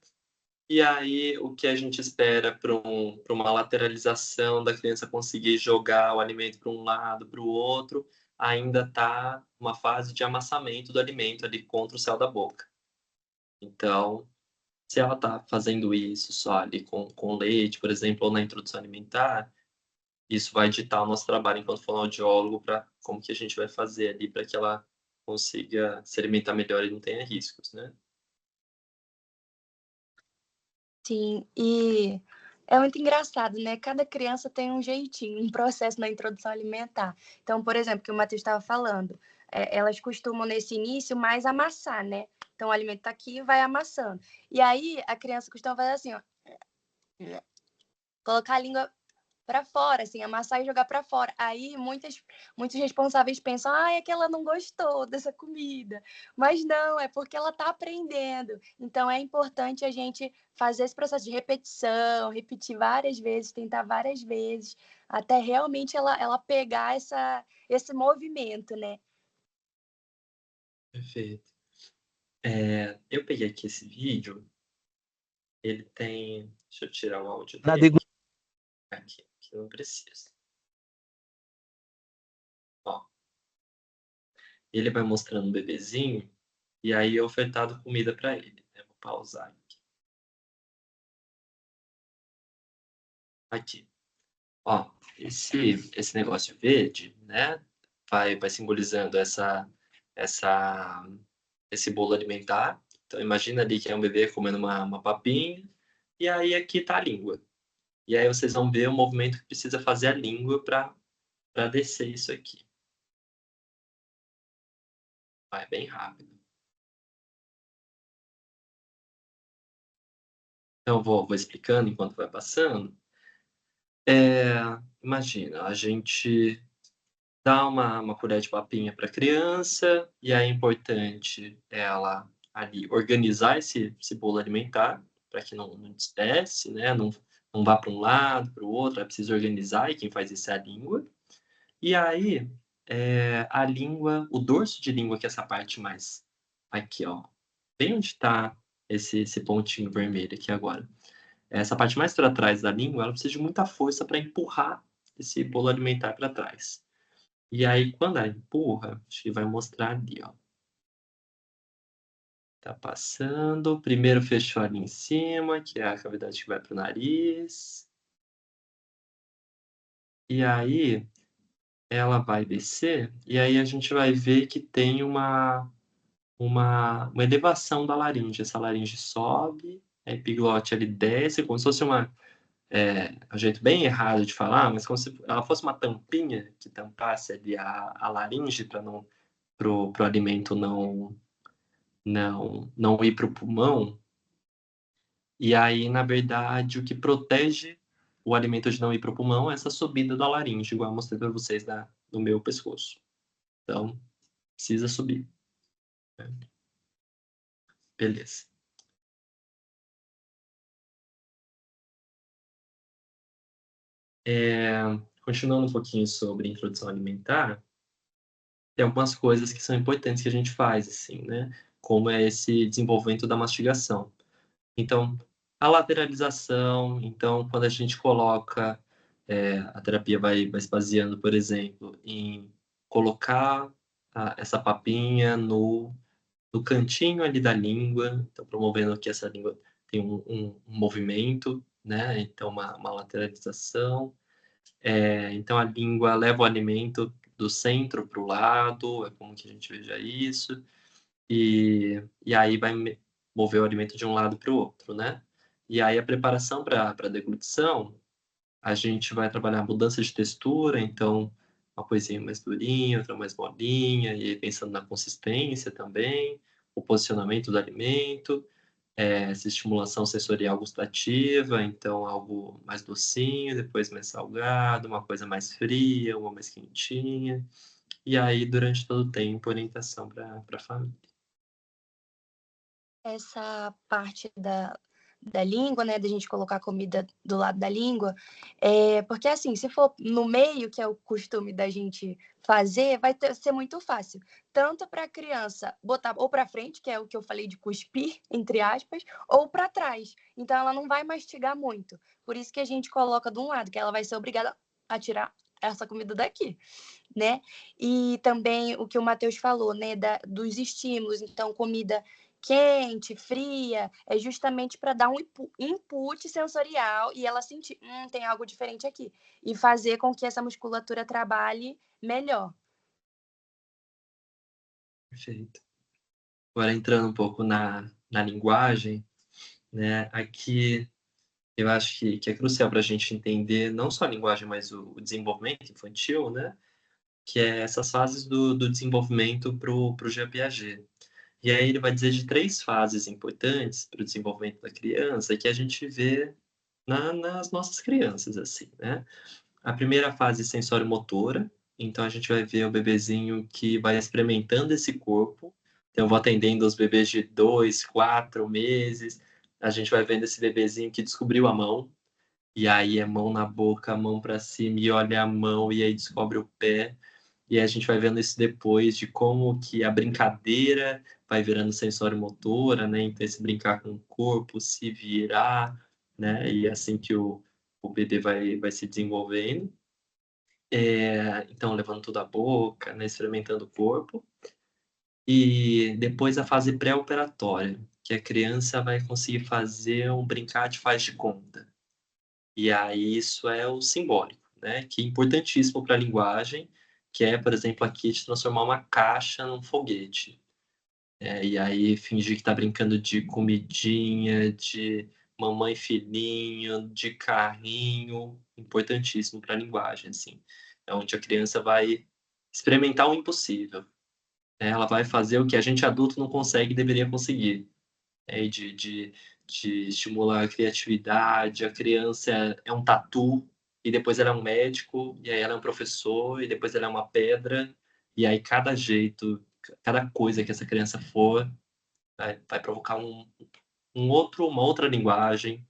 E aí, o que a gente espera para uma lateralização da criança conseguir jogar o alimento para um lado, para o outro, ainda está uma fase de amassamento do alimento ali contra o céu da boca. Então, se ela está fazendo isso só ali com leite, por exemplo, ou na introdução alimentar, isso vai ditar o nosso trabalho enquanto fonoaudiólogo para como que a gente vai fazer ali para que ela consiga se alimentar melhor e não tenha riscos, né. Sim, e é muito engraçado, né, cada criança tem um jeitinho, um processo na introdução alimentar. Então, por exemplo, que o Matheus estava falando, elas costumam nesse início mais amassar, né, então o alimento está aqui e vai amassando. E aí a criança costuma fazer assim, ó, colocar a língua para fora, assim, amassar e jogar para fora. Aí muitos responsáveis pensam: "Ai, é que ela não gostou dessa comida". Mas não, é porque ela está aprendendo. Então é importante a gente fazer esse processo de repetição, repetir várias vezes, tentar várias vezes, até realmente ela pegar esse movimento, né. Perfeito. Eu peguei aqui esse vídeo, ele tem deixa eu tirar o áudio Na dele degu aqui, que não precisa. Ó, ele vai mostrando o bebezinho, e aí é ofertado comida para ele, né, vou pausar aqui. Aqui, ó, esse negócio verde, né, vai simbolizando essa esse bolo alimentar. Então imagina ali que é um bebê comendo uma papinha, e aí aqui tá a língua. E aí vocês vão ver o movimento que precisa fazer a língua para descer isso aqui. Vai bem rápido. Então eu vou explicando enquanto vai passando. Imagina, a gente dá uma colher de papinha para a criança, e aí é importante ela ali organizar esse bolo alimentar, para que não despedace, né, não vá para um lado, para o outro, ela precisa organizar e quem faz isso é a língua. E aí, a língua, o dorso de língua, que é essa parte mais aqui, ó, bem onde está esse pontinho vermelho aqui agora. Essa parte mais para trás da língua, ela precisa de muita força para empurrar esse bolo alimentar para trás. E aí, quando ela empurra, acho que vai mostrar ali, ó. Tá passando. Primeiro fechou ali em cima, que é a cavidade que vai para o nariz. E aí, ela vai descer, e aí a gente vai ver que tem uma elevação da laringe. Essa laringe sobe, a epiglote ele desce, como se fosse um jeito bem errado de falar, mas como se ela fosse uma tampinha que tampasse ali a laringe para não pro alimento não ir para o pulmão. E aí, na verdade, o que protege o alimento de não ir para o pulmão é essa subida da laringe, igual eu mostrei para vocês no meu pescoço. Então, precisa subir, né. Beleza. Continuando um pouquinho sobre introdução alimentar, tem algumas coisas que são importantes que a gente faz, assim, né, como é esse desenvolvimento da mastigação. Então, a lateralização, então quando a gente coloca, a terapia vai se baseando, por exemplo, em colocar essa papinha no cantinho ali da língua, então promovendo que essa língua tenha um movimento, né, então uma lateralização. Então a língua leva o alimento do centro para o lado, é comum que a gente veja isso, e aí vai mover o alimento de um lado para o outro, né. E aí a preparação para a deglutição, a gente vai trabalhar mudança de textura, então uma coisinha mais durinha, outra mais molinha, e aí pensando na consistência também, o posicionamento do alimento, essa estimulação sensorial gustativa, então algo mais docinho, depois mais salgado, uma coisa mais fria, uma mais quentinha, e aí durante todo o tempo orientação para a família. Essa parte da língua, né, da gente colocar a comida do lado da língua, porque assim, se for no meio, que é o costume da gente fazer, ser muito fácil, tanto para a criança botar ou para frente, que é o que eu falei de cuspir, entre aspas, ou para trás. Então ela não vai mastigar muito. Por isso que a gente coloca de um lado, que ela vai ser obrigada a tirar essa comida daqui, né? E também o que o Matheus falou, né, dos estímulos, então comida quente, fria, é justamente para dar um input sensorial e ela sentir, tem algo diferente aqui, e fazer com que essa musculatura trabalhe melhor. Perfeito. Agora entrando um pouco na linguagem, né, aqui eu acho que é crucial para a gente entender não só a linguagem, mas o desenvolvimento infantil, né, que é essas fases do desenvolvimento para o Jean Piaget. E aí ele vai dizer de 3 fases importantes para o desenvolvimento da criança que a gente vê nas nossas crianças, assim, né. A primeira fase sensório-motora, então a gente vai ver o bebezinho que vai experimentando esse corpo. Então eu vou atendendo os bebês de 2, 4 meses, a gente vai vendo esse bebezinho que descobriu a mão, e aí é mão na boca, mão para cima e olha a mão, e aí descobre o pé. E aí a gente vai vendo isso depois de como que a brincadeira vai virando sensório-motora, né, então esse brincar com o corpo, se virar, né, e assim que o bebê vai se desenvolvendo. Então levando tudo à boca, né, experimentando o corpo. E depois a fase pré-operatória, que a criança vai conseguir fazer um brincar de faz de conta. E aí isso é o simbólico, né, que é importantíssimo para a linguagem, que é, por exemplo, aqui de transformar uma caixa num foguete. E aí fingir que está brincando de comidinha, de mamãe e filhinho, de carrinho, importantíssimo para a linguagem, assim. É onde a criança vai experimentar o impossível, né, ela vai fazer o que a gente adulto não consegue e deveria conseguir. De estimular a criatividade, a criança é um tatu, e depois ela é um médico, e aí ela é um professor, e depois ela é uma pedra, e aí cada jeito, cada coisa que essa criança for, vai provocar uma outra linguagem,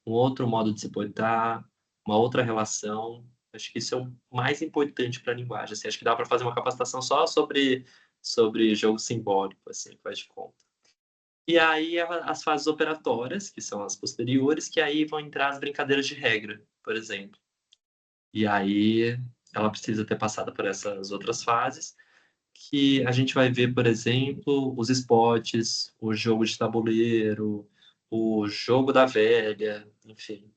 um outro modo de se portar, uma outra relação, Acho que isso é o mais importante para a linguagem, assim, acho que dá para fazer uma capacitação só sobre jogo simbólico, assim, faz de conta. E aí as fases operatórias, que são as posteriores, que aí vão entrar as brincadeiras de regra, por exemplo. E aí ela precisa ter passado por essas outras fases, que a gente vai ver, por exemplo, os spots, o jogo de tabuleiro, o jogo da velha, enfim,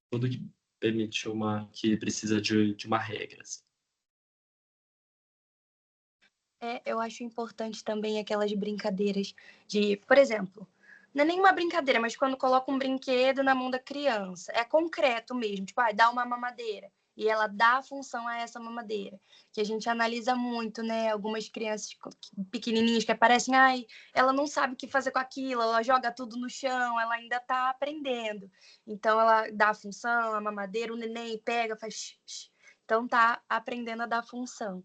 tudo que permite que precisa de uma regra, assim. Eu acho importante também aquelas brincadeiras de, por exemplo, não é nenhuma brincadeira, mas quando coloca um brinquedo na mão da criança, é concreto mesmo, tipo, dá uma mamadeira. E ela dá a função a essa mamadeira, que a gente analisa muito, né? Algumas crianças pequenininhas que aparecem, ela não sabe o que fazer com aquilo, ela joga tudo no chão, ela ainda está aprendendo. Então, ela dá a função, a mamadeira, o neném pega, faz... Então, tá aprendendo a dar função.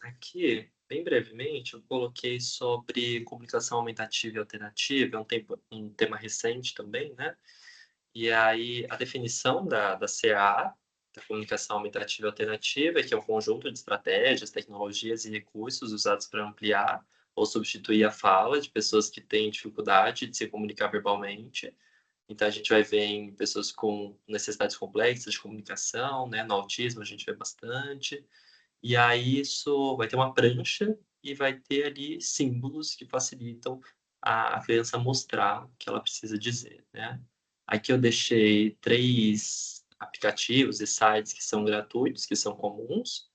Aqui, bem brevemente, eu coloquei sobre comunicação aumentativa e alternativa, um tema recente também, né? E aí, a definição da CAA, da comunicação aumentativa e alternativa, que é um conjunto de estratégias, tecnologias e recursos usados para ampliar ou substituir a fala de pessoas que têm dificuldade de se comunicar verbalmente. Então, a gente vai ver em pessoas com necessidades complexas de comunicação, né? No autismo, a gente vê bastante. E aí isso vai ter uma prancha e vai ter ali símbolos que facilitam a criança mostrar o que ela precisa dizer, né. Aqui eu deixei 3 aplicativos e sites que são gratuitos, que são comuns,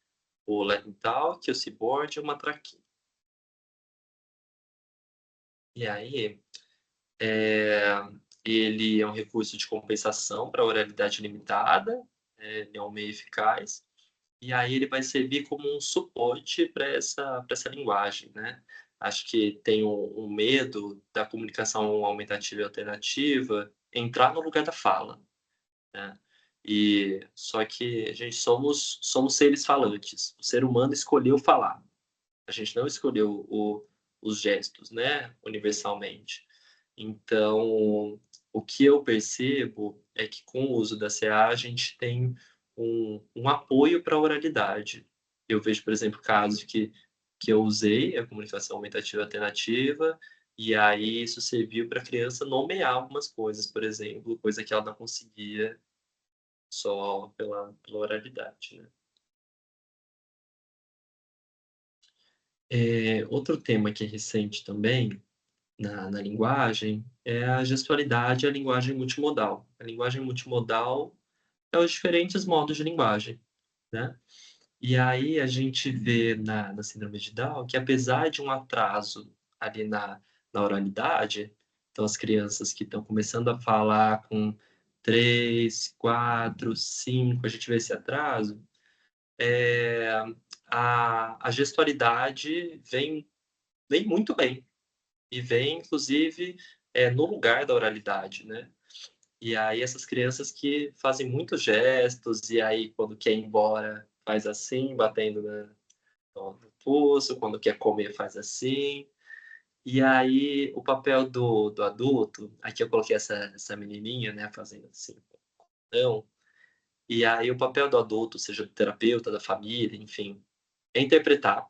o LearnTalk, o Seaboard e o Matraquinho. E aí, ele é um recurso de compensação para oralidade limitada, ele é um meio eficaz. E aí ele vai servir como um suporte para essa linguagem, né. Acho que tem um medo da comunicação aumentativa e alternativa entrar no lugar da fala, né. Só que a gente somos seres falantes. O ser humano escolheu falar. A gente não escolheu os gestos, né, universalmente. Então, o que eu percebo é que com o uso da CA a gente tem um apoio para a oralidade. Eu vejo, por exemplo, casos que eu usei a comunicação aumentativa alternativa, e aí isso serviu para a criança nomear algumas coisas, por exemplo, coisa que ela não conseguia só pela oralidade, né. Outro tema que é recente também na linguagem é a gestualidade e a linguagem multimodal. A linguagem multimodal é os diferentes modos de linguagem, né. E aí a gente vê na síndrome de Down que apesar de um atraso ali na oralidade, então as crianças que estão começando a falar com 3, 4, 5, a gente vê esse atraso, eh, a gestualidade vem muito bem. E vem inclusive, no lugar da oralidade, né. E aí essas crianças que fazem muitos gestos, e aí quando quer ir embora faz assim, batendo no pulso, quando quer comer faz assim. E aí o papel do adulto, aqui eu coloquei essa menininha, né, fazendo assim, não, e aí o papel do adulto, seja do terapeuta, da família, enfim, é interpretar.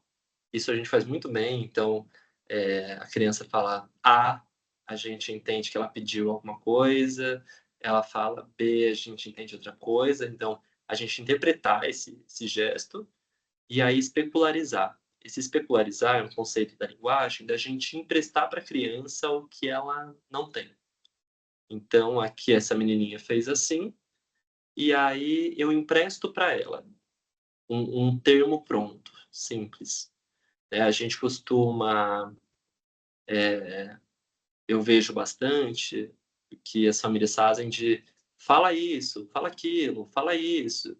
Isso a gente faz muito bem, então, a criança fala A, a gente entende que ela pediu alguma coisa, ela fala B, a gente entende outra coisa, então a gente interpretar esse gesto e aí especularizar. Esse especularizar é um conceito da linguagem da gente emprestar para a criança o que ela não tem. Então aqui essa menininha fez assim, e aí eu empresto para ela um termo pronto, simples. A gente costuma, eu vejo bastante que as famílias fazem de fala isso, fala aquilo, fala isso.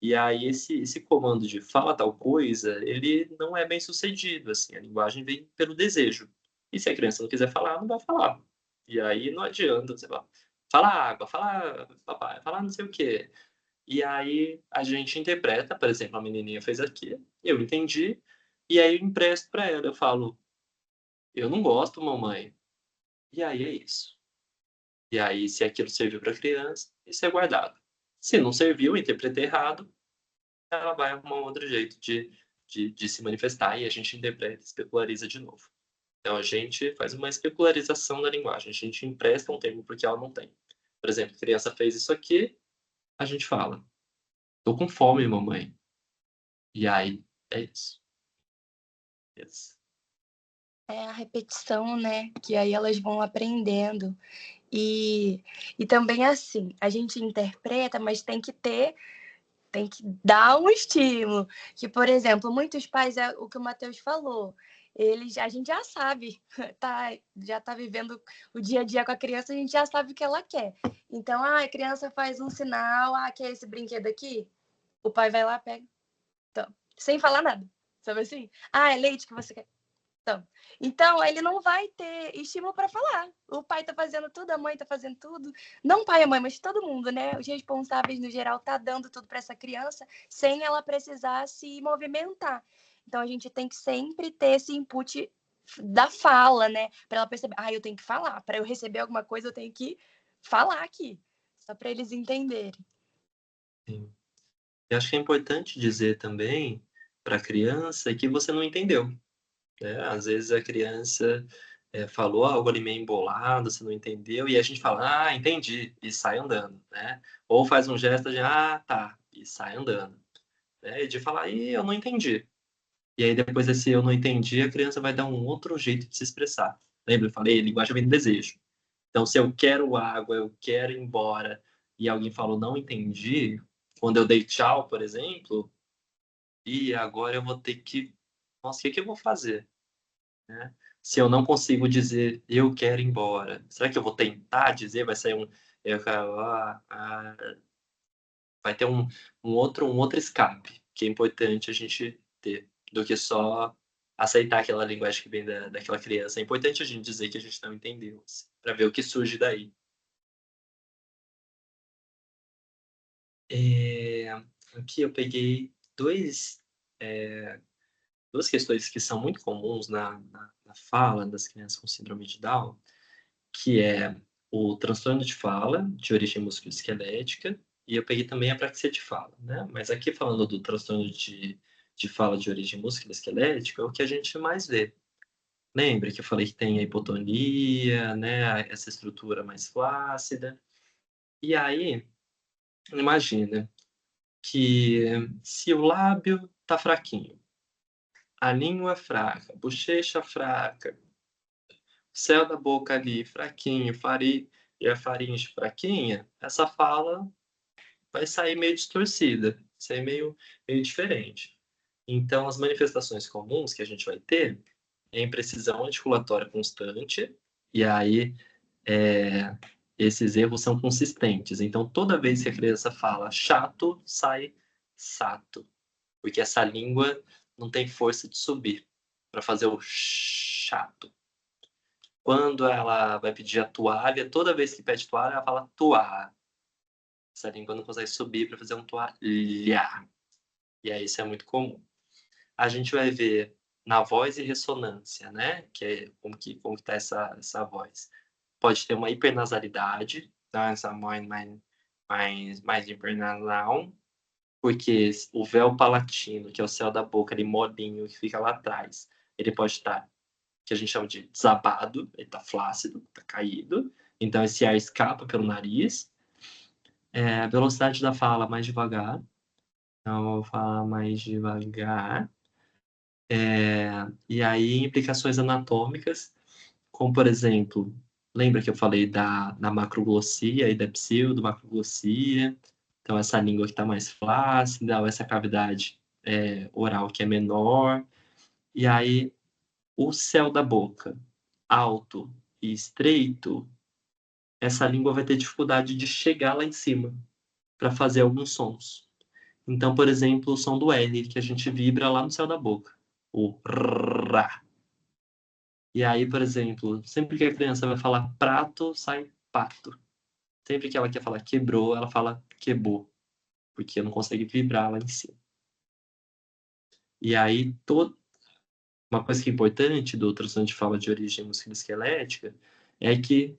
E aí esse comando de fala tal coisa, ele não é bem sucedido, assim, a linguagem vem pelo desejo. E se a criança não quiser falar, não vai falar. E aí não adianta, sei lá, fala água, fala papai, fala não sei o quê. E aí a gente interpreta, por exemplo, a menininha fez aqui, eu entendi, e aí eu empresto para ela, eu falo: "Eu não gosto mamãe". E aí é isso. E aí, se aquilo serviu para a criança, isso é guardado. Se não serviu, interpretei errado, ela vai arrumar um outro jeito de se manifestar e a gente interpreta, especulariza de novo. Então, a gente faz uma especularização da linguagem, a gente empresta um termo porque ela não tem. Por exemplo, a criança fez isso aqui, a gente fala, tô com fome, mamãe. E aí, é isso. Yes. É a repetição, né? Que aí elas vão aprendendo. E também assim, a gente interpreta, mas tem que dar um estímulo. Que, por exemplo, muitos pais, é o que o Matheus falou, a gente já sabe, já tá vivendo o dia a dia com a criança, a gente já sabe o que ela quer. Então, a criança faz um sinal, quer esse brinquedo aqui? O pai vai lá, pega, então, sem falar nada, sabe assim? É leite que você quer. Então, ele não vai ter estímulo para falar. O pai tá fazendo tudo, a mãe tá fazendo tudo. Não o pai e a mãe, mas todo mundo, né? Os responsáveis, no geral, tá dando tudo para essa criança sem ela precisar se movimentar. Então, a gente tem que sempre ter esse input da fala, né? Para ela perceber, eu tenho que falar. Para eu receber alguma coisa, eu tenho que falar aqui. Só para eles entenderem. Sim. Eu acho que é importante dizer também para a criança que você não entendeu, né? Às vezes a criança falou algo ali meio embolado, você não entendeu, e a gente fala, entendi, e sai andando, né? Ou faz um gesto de, tá, e sai andando, né? E de falar, eu não entendi. E aí depois desse eu não entendi, a criança vai dar um outro jeito de se expressar. Lembra? Eu falei, linguagem vem do desejo. Então, se eu quero água, eu quero ir embora, e alguém falou não entendi, quando eu dei tchau, por exemplo, e agora eu vou ter que, nossa, o que eu vou fazer, né? Se eu não consigo dizer eu quero ir embora, será que eu vou tentar dizer? Vai sair eu quero, vai ter um outro escape, que é importante a gente ter, do que só aceitar aquela linguagem que vem daquela criança. É importante a gente dizer que a gente não entendeu, assim, para ver o que surge daí. É, aqui eu peguei duas questões que são muito comuns na fala das crianças com síndrome de Down, que é o transtorno de fala, de origem musculoesquelética, e eu peguei também a praxia de fala, né? Mas aqui falando do transtorno de fala de origem musculoesquelética, é o que a gente mais vê. Lembra que eu falei que tem a hipotonia, né? Essa estrutura mais flácida. E aí, imagina que se o lábio tá fraquinho, a língua fraca, bochecha fraca, céu da boca ali fraquinho, e a faringe fraquinha, essa fala vai sair meio distorcida, sair meio diferente. Então, as manifestações comuns que a gente vai ter é imprecisão articulatória constante, e aí esses erros são consistentes. Então, toda vez que a criança fala chato, sai sato, porque essa língua não tem força de subir para fazer o chato. Quando ela vai pedir a toalha, toda vez que pede toalha, ela fala toalha. Essa língua não consegue subir para fazer um toalha. E aí isso é muito comum. A gente vai ver na voz e ressonância, né? Que é como que tá essa voz. Pode ter uma hipernasalidade, tá? Essa voz mais hipernasal, porque o véu palatino, que é o céu da boca, ali molinho, que fica lá atrás, ele pode estar, que a gente chama de desabado, ele está flácido, está caído, então esse ar escapa pelo nariz. A velocidade da fala mais devagar, então eu vou falar mais devagar. E aí implicações anatômicas, como por exemplo, lembra que eu falei da macroglossia e da pseudo-macroglossia? Então essa língua que está mais flácida, ou essa cavidade oral que é menor. E aí o céu da boca alto e estreito, essa língua vai ter dificuldade de chegar lá em cima para fazer alguns sons. Então, por exemplo, o som do L, que a gente vibra lá no céu da boca, o rá. E aí, por exemplo, sempre que a criança vai falar prato, sai pato. Sempre que ela quer falar quebrou, ela fala quebrou, porque não consegue vibrar lá em cima. E aí, uma coisa que é importante do transtorno de fala de origem musculoesquelética é que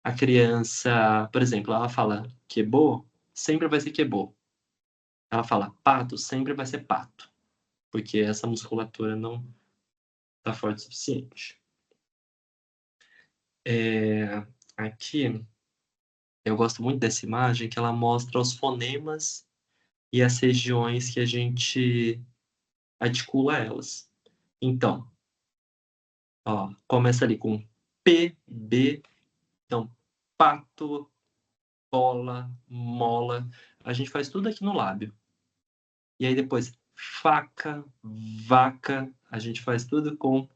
a criança, por exemplo, ela fala quebô, sempre vai ser quebô. Ela fala pato, sempre vai ser pato, porque essa musculatura não está forte o suficiente. Aqui, eu gosto muito dessa imagem, que ela mostra os fonemas e as regiões que a gente articula elas. Então, ó, começa ali com P, B, então pato, bola, mola. A gente faz tudo aqui no lábio. E aí depois, faca, vaca, a gente faz tudo com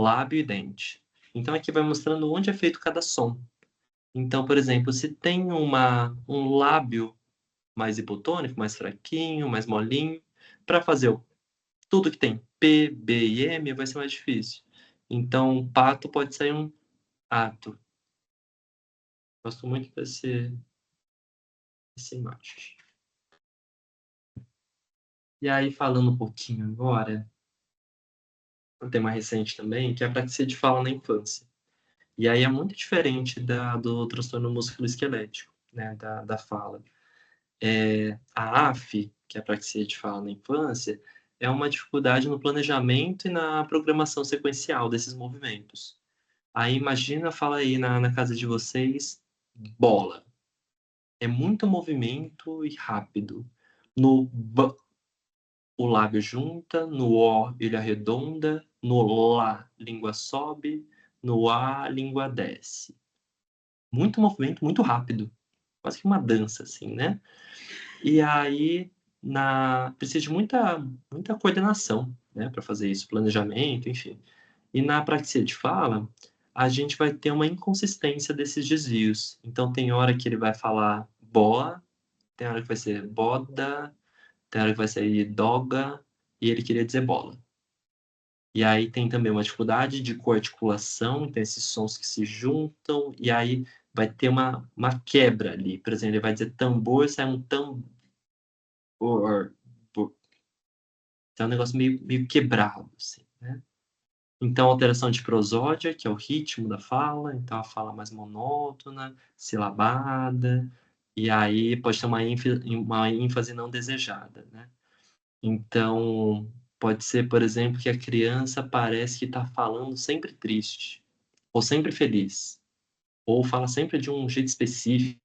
lábio e dente. Então aqui vai mostrando onde é feito cada som. Então, por exemplo, se tem um lábio mais hipotônico, mais fraquinho, mais molinho, para fazer tudo que tem P, B e M vai ser mais difícil. Então, pato pode sair um ato. Gosto muito dessa imagem. E aí, falando um pouquinho agora, um tema recente também, que é a praxia de fala na infância. E aí é muito diferente do transtorno músculo-esquelético, né, da fala. A AF, que é a praxia de fala na infância, é uma dificuldade no planejamento e na programação sequencial desses movimentos. Aí imagina, fala aí na casa de vocês, bola. É muito movimento e rápido. No B, o lábio junta, no O, ele arredonda, no Lá, língua sobe, no A, língua desce. Muito movimento, muito rápido. Quase que uma dança, assim, né? E aí, precisa de muita coordenação, né, para fazer isso, planejamento, enfim. E na praxia de fala, a gente vai ter uma inconsistência desses desvios. Então, tem hora que ele vai falar boa, tem hora que vai ser boda, tem hora que vai sair doga, e ele queria dizer bola. E aí tem também uma dificuldade de coarticulação, tem esses sons que se juntam, e aí vai ter uma quebra ali. Por exemplo, ele vai dizer tambor, sai um tambor. Então é um negócio meio quebrado, assim, né? Então, alteração de prosódia, que é o ritmo da fala, então a fala mais monótona, silabada, e aí pode ter uma ênfase não desejada, né? Então, pode ser, por exemplo, que a criança parece que está falando sempre triste, ou sempre feliz, ou fala sempre de um jeito específico,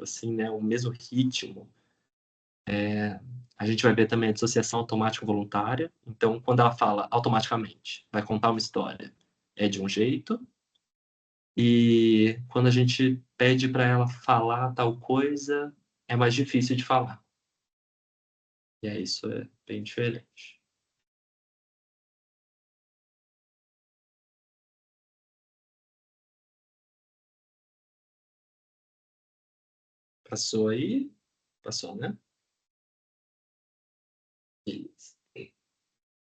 assim, né? O mesmo ritmo. A gente vai ver também a dissociação automática voluntária. Então, quando ela fala automaticamente, vai contar uma história, é de um jeito. E quando a gente pede para ela falar tal coisa, é mais difícil de falar. E aí isso é bem diferente. Passou aí? Passou, né? Beleza.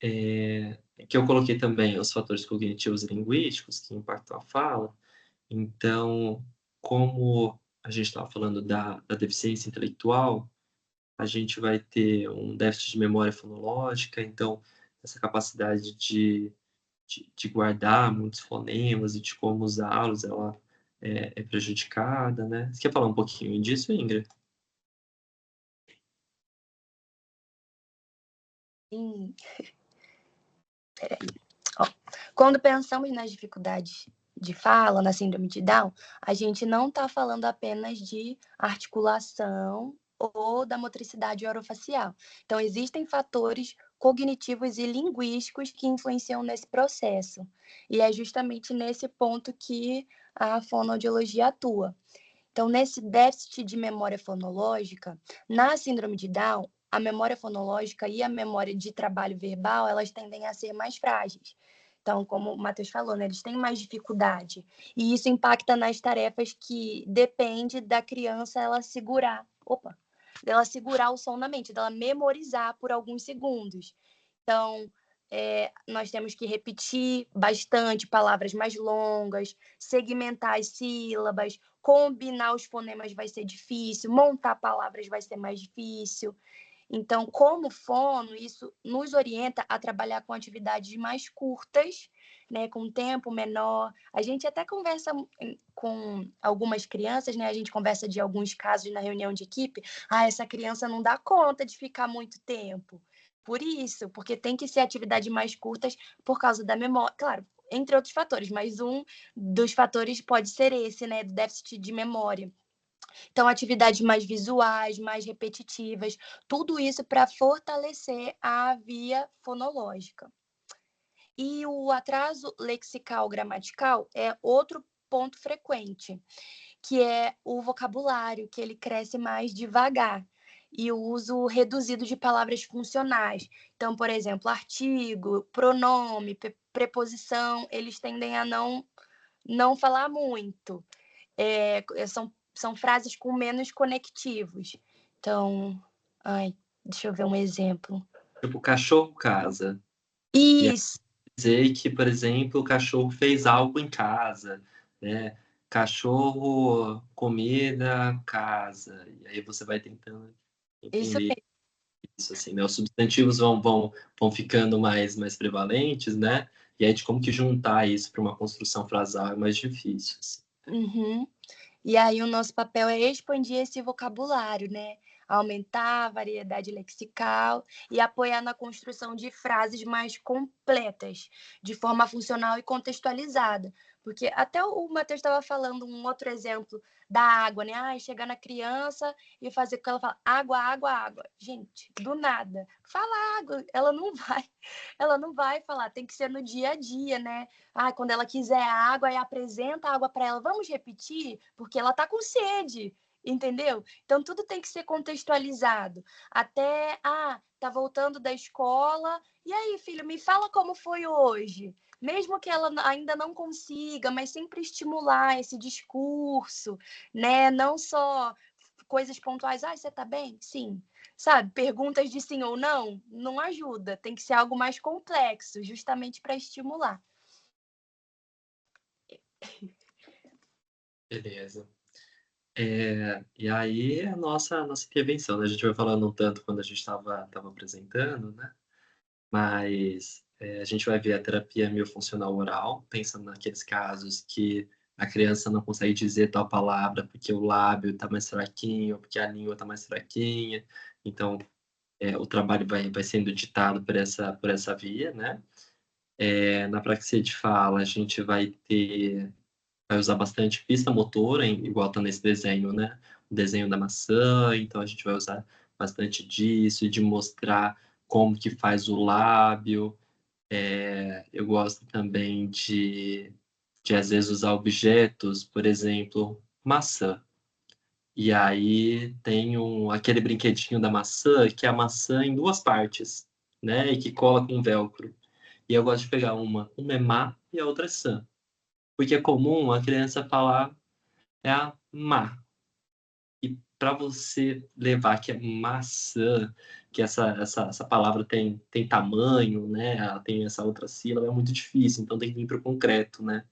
Que eu coloquei também os fatores cognitivos e linguísticos que impactam a fala. Então, como a gente estava falando da deficiência intelectual, a gente vai ter um déficit de memória fonológica, então essa capacidade de guardar muitos fonemas e de como usá-los, ela é prejudicada, né? Você quer falar um pouquinho disso, Ingrid? Sim. Ó, quando pensamos nas dificuldades de fala, na síndrome de Down, a gente não está falando apenas de articulação ou da motricidade orofacial. Então, existem fatores cognitivos e linguísticos que influenciam nesse processo. E é justamente nesse ponto que a fonoaudiologia atua. Então, nesse déficit de memória fonológica, na síndrome de Down, a memória fonológica e a memória de trabalho verbal, elas tendem a ser mais frágeis. Então, como o Matheus falou, né, eles têm mais dificuldade. E isso impacta nas tarefas que depende da criança ela segurar. Dela segurar o som na mente, dela memorizar por alguns segundos. Então, nós temos que repetir bastante palavras mais longas, segmentar as sílabas, combinar os fonemas vai ser difícil, montar palavras vai ser mais difícil. Então, como fono, isso nos orienta a trabalhar com atividades mais curtas, né, com tempo menor. A gente até conversa com algumas crianças, né? A gente conversa de alguns casos na reunião de equipe. Ah, essa criança não dá conta de ficar muito tempo. Por isso, porque tem que ser atividades mais curtas por causa da memória. Claro, entre outros fatores, mas um dos fatores pode ser esse, né, do déficit de memória. Então, atividades mais visuais, mais repetitivas, tudo isso para fortalecer a via fonológica. E o atraso lexical gramatical é outro ponto frequente, que é o vocabulário, que ele cresce mais devagar, e o uso reduzido de palavras funcionais. Então, por exemplo, artigo, pronome, preposição, eles tendem a não falar muito. São frases com menos conectivos. Então, deixa eu ver um exemplo. Tipo, cachorro casa. Isso. Dizer que, por exemplo, o cachorro fez algo em casa, né? Cachorro, comida, casa. E aí você vai tentando Isso entender mesmo. isso, assim, né? Os substantivos vão ficando mais prevalentes, né? E aí de como que juntar isso para uma construção frasal é mais difícil, assim. Uhum. E aí o nosso papel é expandir esse vocabulário, né? Aumentar a variedade lexical e apoiar na construção de frases mais completas, de forma funcional e contextualizada. Porque até o Matheus estava falando um outro exemplo da água, né? Chegar na criança e fazer com que ela fala água, água, água. Gente, do nada. Fala água, ela não vai falar, tem que ser no dia a dia, né? Quando ela quiser água, aí apresenta a água para ela. Vamos repetir? Porque ela está com sede, entendeu? Então, tudo tem que ser contextualizado. Até, tá voltando da escola. E aí, filho, me fala como foi hoje. Mesmo que ela ainda não consiga, mas sempre estimular esse discurso, né? Não só coisas pontuais. Você tá bem? Sim. Sabe, perguntas de sim ou não ajuda. Tem que ser algo mais complexo, justamente para estimular. Beleza. E aí a nossa intervenção, né? A gente vai falando um tanto quando a gente estava apresentando, né? Mas a gente vai ver a terapia miofuncional oral, pensando naqueles casos que a criança não consegue dizer tal palavra porque o lábio está mais fraquinho, porque a língua está mais fraquinha. Então, o trabalho vai sendo ditado por essa via, né? Na praxia de fala, a gente vai usar bastante pista motora, igual está nesse desenho, né? O desenho da maçã, então a gente vai usar bastante disso, de mostrar como que faz o lábio. Eu gosto também de às vezes usar objetos, por exemplo, maçã. E aí tem aquele brinquedinho da maçã, que é a maçã em duas partes, né? E que cola com velcro. E eu gosto de pegar uma é má e a outra é sã. Porque é comum a criança falar é a má. E para você levar que é maçã, que essa palavra tem tamanho, né? Ela tem essa outra sílaba, é muito difícil, então tem que vir para o concreto, né?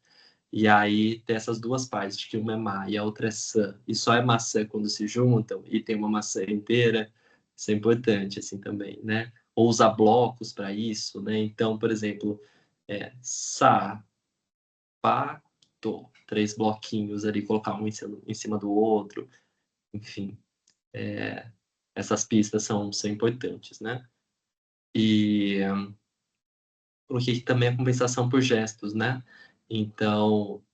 E aí tem essas duas partes, de que uma é má e a outra é sã. E só é maçã quando se juntam e tem uma maçã inteira. Isso é importante, assim, também, né? Ou usar blocos para isso, né? Então, por exemplo, sapato, três bloquinhos ali, colocar um em cima do outro, enfim. Essas pistas são importantes, né? E coloquei também a compensação por gestos, né? Então,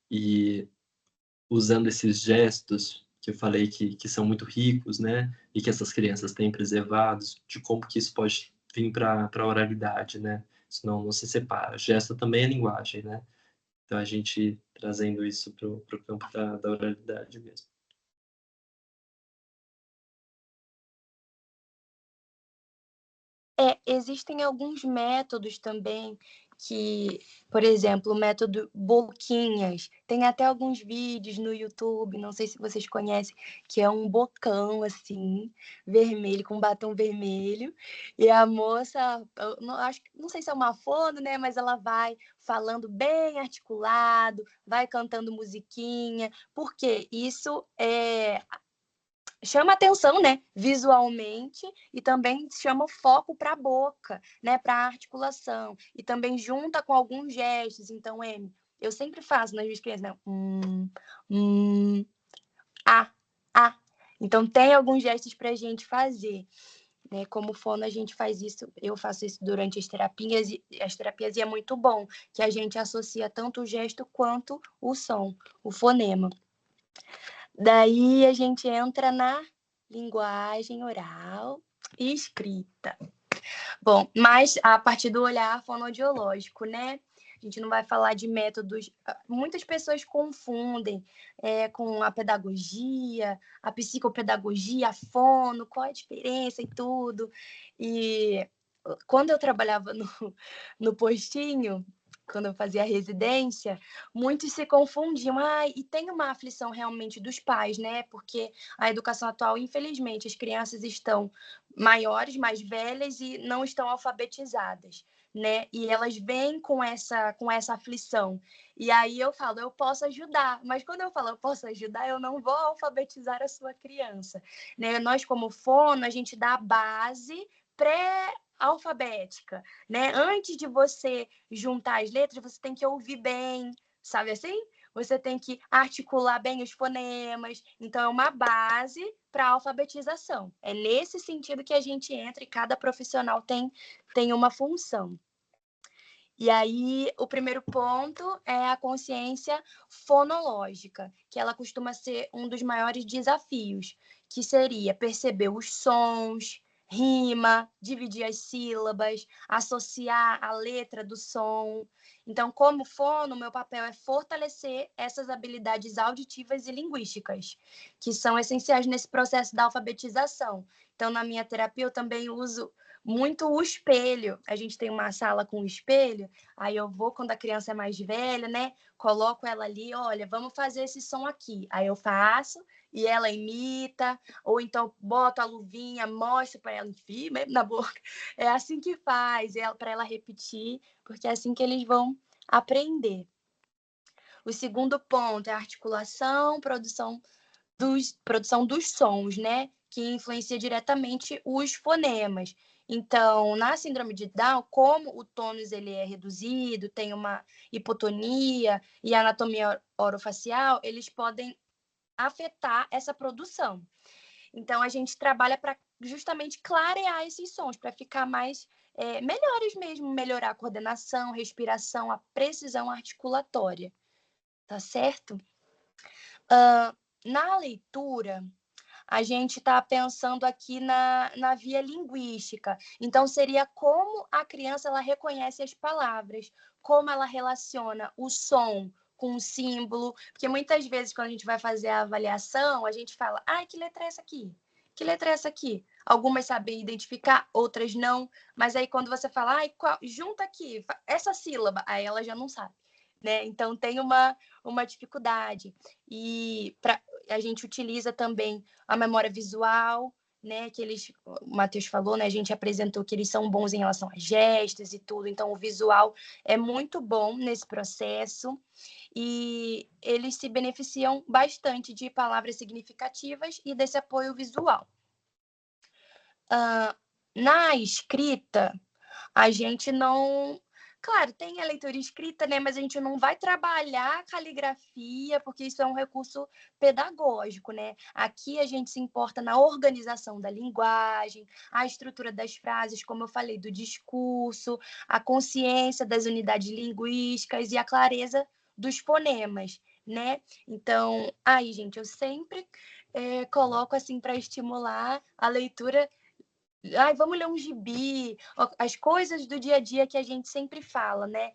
usando esses gestos que eu falei que são muito ricos, né? E que essas crianças têm preservados, de como que isso pode vir para a oralidade, né? Senão não se separa. Gesto também é linguagem, né? Então a gente trazendo isso para o campo da oralidade mesmo. Existem alguns métodos também que, por exemplo, o método Boquinhas. Tem até alguns vídeos no YouTube, não sei se vocês conhecem, que é um bocão assim, vermelho, com batom vermelho. E a moça, não sei se é uma fono, né? Mas ela vai falando bem articulado, vai cantando musiquinha, porque isso chama atenção, né, visualmente, e também chama foco para a boca, né, para a articulação, e também junta com alguns gestos. Então, M, eu sempre faço nas minhas crianças, né, a, a. Então, tem alguns gestos para a gente fazer. Né? Como fono, a gente faz isso, eu faço isso durante as terapias, e é muito bom que a gente associa tanto o gesto quanto o som, o fonema. Daí a gente entra na linguagem oral e escrita. Bom, mas a partir do olhar fonoaudiológico, né? A gente não vai falar de métodos. Muitas pessoas confundem com a pedagogia, a psicopedagogia, a fono, qual é a diferença e tudo. E quando eu trabalhava no postinho, quando eu fazia residência, muitos se confundiam. E tem uma aflição realmente dos pais, né? Porque a educação atual, infelizmente, as crianças estão maiores, mais velhas e não estão alfabetizadas, né? E elas vêm com essa aflição. E aí eu falo, eu posso ajudar, mas quando eu falo eu posso ajudar, eu não vou alfabetizar a sua criança, né? Nós como fono, a gente dá a base pré-alfabética, né? Antes de você juntar as letras, você tem que ouvir bem, sabe assim? Você tem que articular bem os fonemas. Então, é uma base para a alfabetização. É nesse sentido que a gente entra e cada profissional tem uma função. E aí, o primeiro ponto é a consciência fonológica, que ela costuma ser um dos maiores desafios, que seria perceber os sons, rima, dividir as sílabas, associar a letra do som. Então, como fono, meu papel é fortalecer essas habilidades auditivas e linguísticas, que são essenciais nesse processo da alfabetização. Então, na minha terapia, eu também uso muito o espelho. A gente tem uma sala com espelho, aí eu vou, quando a criança é mais velha, né? Coloco ela ali, olha, vamos fazer esse som aqui. Aí eu faço e ela imita, ou então boto a luvinha, mostro para ela, enfim, mesmo na boca. É assim que faz, para ela repetir, porque é assim que eles vão aprender. O segundo ponto é a articulação, produção dos sons, né? Que influencia diretamente os fonemas. Então, na síndrome de Down, como o tônus ele é reduzido, tem uma hipotonia e a anatomia orofacial, eles podem afetar essa produção. Então, a gente trabalha para justamente clarear esses sons, para ficar mais melhores mesmo, melhorar a coordenação, respiração, a precisão articulatória. Tá certo? Na leitura, a gente está pensando aqui na via linguística. Então, seria como a criança ela reconhece as palavras, como ela relaciona o som com o símbolo. Porque muitas vezes, quando a gente vai fazer a avaliação, a gente fala, que letra é essa aqui? Que letra é essa aqui? Algumas sabem identificar, outras não. Mas aí, quando você fala, junta aqui, essa sílaba, aí ela já não sabe. Né? Então, tem uma dificuldade. E a gente utiliza também a memória visual, né? Que o Matheus falou, né? A gente apresentou que eles são bons em relação a gestos e tudo. Então, o visual é muito bom nesse processo. E eles se beneficiam bastante de palavras significativas e desse apoio visual. Na escrita, a gente não... Claro, tem a leitura escrita, né? Mas a gente não vai trabalhar a caligrafia, porque isso é um recurso pedagógico, né? Aqui a gente se importa na organização da linguagem, a estrutura das frases, como eu falei, do discurso, a consciência das unidades linguísticas e a clareza dos fonemas, né? Então, aí, gente, eu sempre coloco assim para estimular a leitura. Vamos ler um gibi, as coisas do dia a dia que a gente sempre fala, né?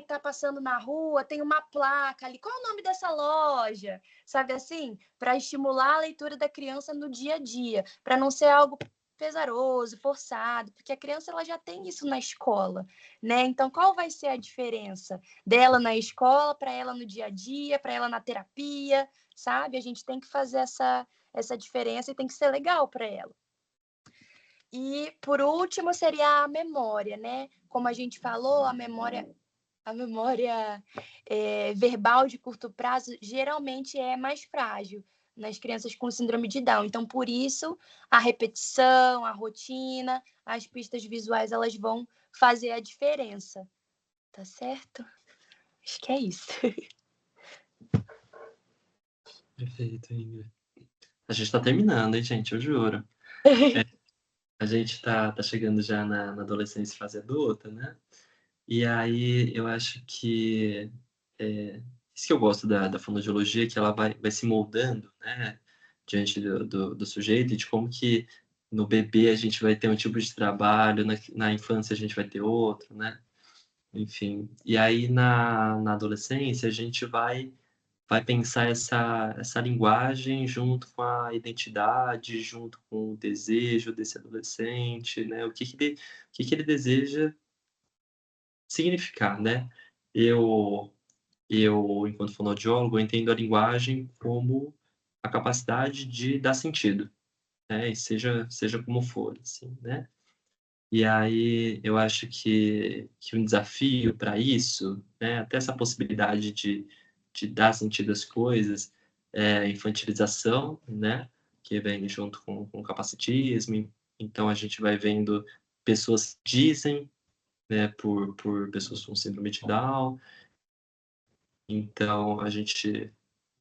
Tá passando na rua, tem uma placa ali, qual é o nome dessa loja? Sabe assim? Para estimular a leitura da criança no dia a dia, para não ser algo pesaroso, forçado, porque a criança ela já tem isso na escola, né? Então, qual vai ser a diferença dela na escola, para ela no dia a dia, para ela na terapia, sabe? A gente tem que fazer essa diferença e tem que ser legal para ela. E, por último, seria a memória, né? Como a gente falou, a memória verbal de curto prazo geralmente é mais frágil nas crianças com síndrome de Down. Então, por isso, a repetição, a rotina, as pistas visuais, elas vão fazer a diferença. Tá certo? Acho que é isso. Perfeito, Ingrid. A gente tá terminando, hein, gente? Eu juro. A gente tá chegando já na adolescência e fase adulta, né? E aí eu acho que isso que eu gosto da fonoaudiologia, que ela vai se moldando, né, diante do sujeito, e de como que no bebê a gente vai ter um tipo de trabalho, na infância a gente vai ter outro, né? Enfim. E aí na adolescência a gente vai pensar essa linguagem junto com a identidade, junto com o desejo desse adolescente, né? O que que ele deseja significar, né? Eu, enquanto fonoaudiólogo, eu entendo a linguagem como a capacidade de dar sentido, né? E seja como for, assim, né? E aí eu acho que um desafio para isso, né, até essa possibilidade de dar sentido às coisas, é a infantilização, né, que vem junto com o capacitismo. Então a gente vai vendo pessoas que dizem, né, por pessoas com síndrome de Down. Então a gente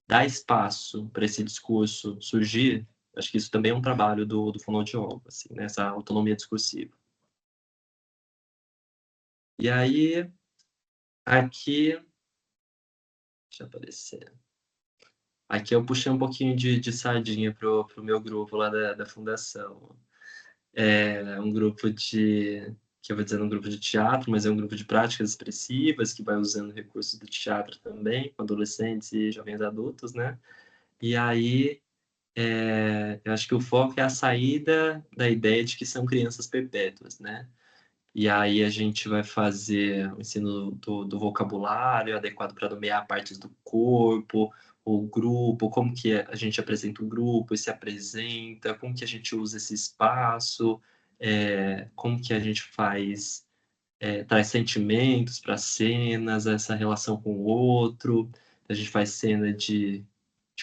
dá espaço para esse discurso surgir. Acho que isso também é um trabalho do fonoaudiólogo, assim, né, essa autonomia discursiva. E aí, aqui, deixa eu aparecer. Aqui eu puxei um pouquinho de sardinha pro meu grupo lá da fundação. É um grupo que eu vou dizer um grupo de teatro, mas é um grupo de práticas expressivas que vai usando recursos do teatro também, com adolescentes e jovens adultos, né? E aí, eu acho que o foco é a saída da ideia de que são crianças perpétuas, né? E aí a gente vai fazer o ensino do vocabulário adequado para nomear partes do corpo, o grupo, como que a gente apresenta o grupo e se apresenta, como que a gente usa esse espaço, como que a gente traz sentimentos para cenas, essa relação com o outro. A gente faz cena de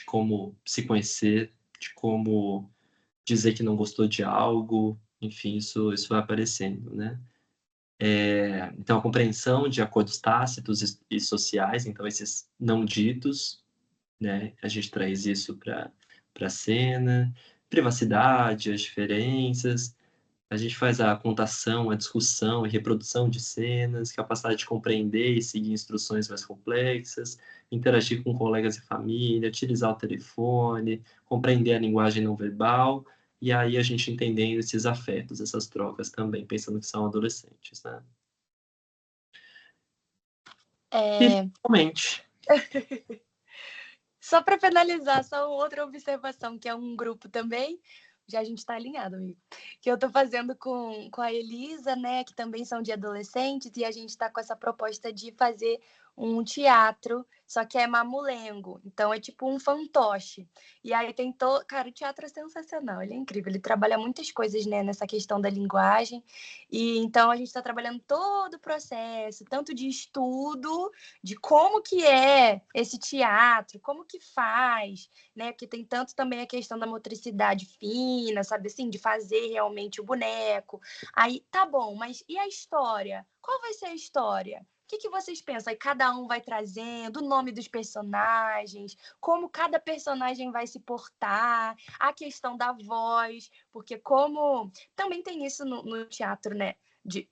como se conhecer, de como dizer que não gostou de algo, enfim, isso vai aparecendo, né? Então, a compreensão de acordos tácitos e sociais, então esses não ditos, né, a gente traz isso para a cena, privacidade, as diferenças, a gente faz a contação, a discussão e reprodução de cenas, capacidade de compreender e seguir instruções mais complexas, interagir com colegas e família, utilizar o telefone, compreender a linguagem não verbal, e aí a gente entendendo esses afetos, essas trocas também, pensando que são adolescentes, né? E, É, finalmente, só para finalizar, só outra observação, que é um grupo também, já a gente está alinhado, amigo, que eu estou fazendo com a Elisa, né, que também são de adolescentes, e a gente está com essa proposta de fazer um teatro, só que é mamulengo, então é tipo um fantoche. E aí tem todo. Cara, o teatro é sensacional, ele é incrível, ele trabalha muitas coisas, né, nessa questão da linguagem, e então a gente está trabalhando todo o processo, tanto de estudo, de como que é esse teatro, como que faz, né? Porque tem tanto também a questão da motricidade fina, sabe assim, de fazer realmente o boneco. Aí, tá bom, mas e a história? Qual vai ser a história? O que vocês pensam? Aí cada um vai trazendo o nome dos personagens, como cada personagem vai se portar, a questão da voz, porque como também tem isso no teatro, né? De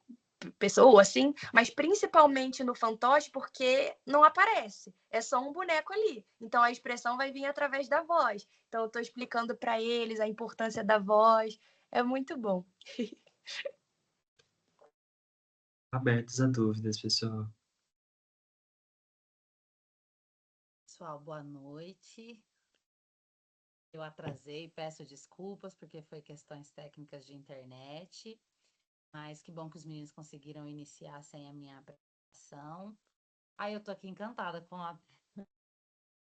pessoa, assim, mas principalmente no fantoche, porque não aparece, é só um boneco ali. Então a expressão vai vir através da voz. Então eu estou explicando para eles a importância da voz. É muito bom. abertos a dúvidas, pessoal. Pessoal, boa noite. Eu atrasei, peço desculpas porque foi questões técnicas de internet, mas que bom que os meninos conseguiram iniciar sem a minha apresentação. Aí eu tô aqui encantada com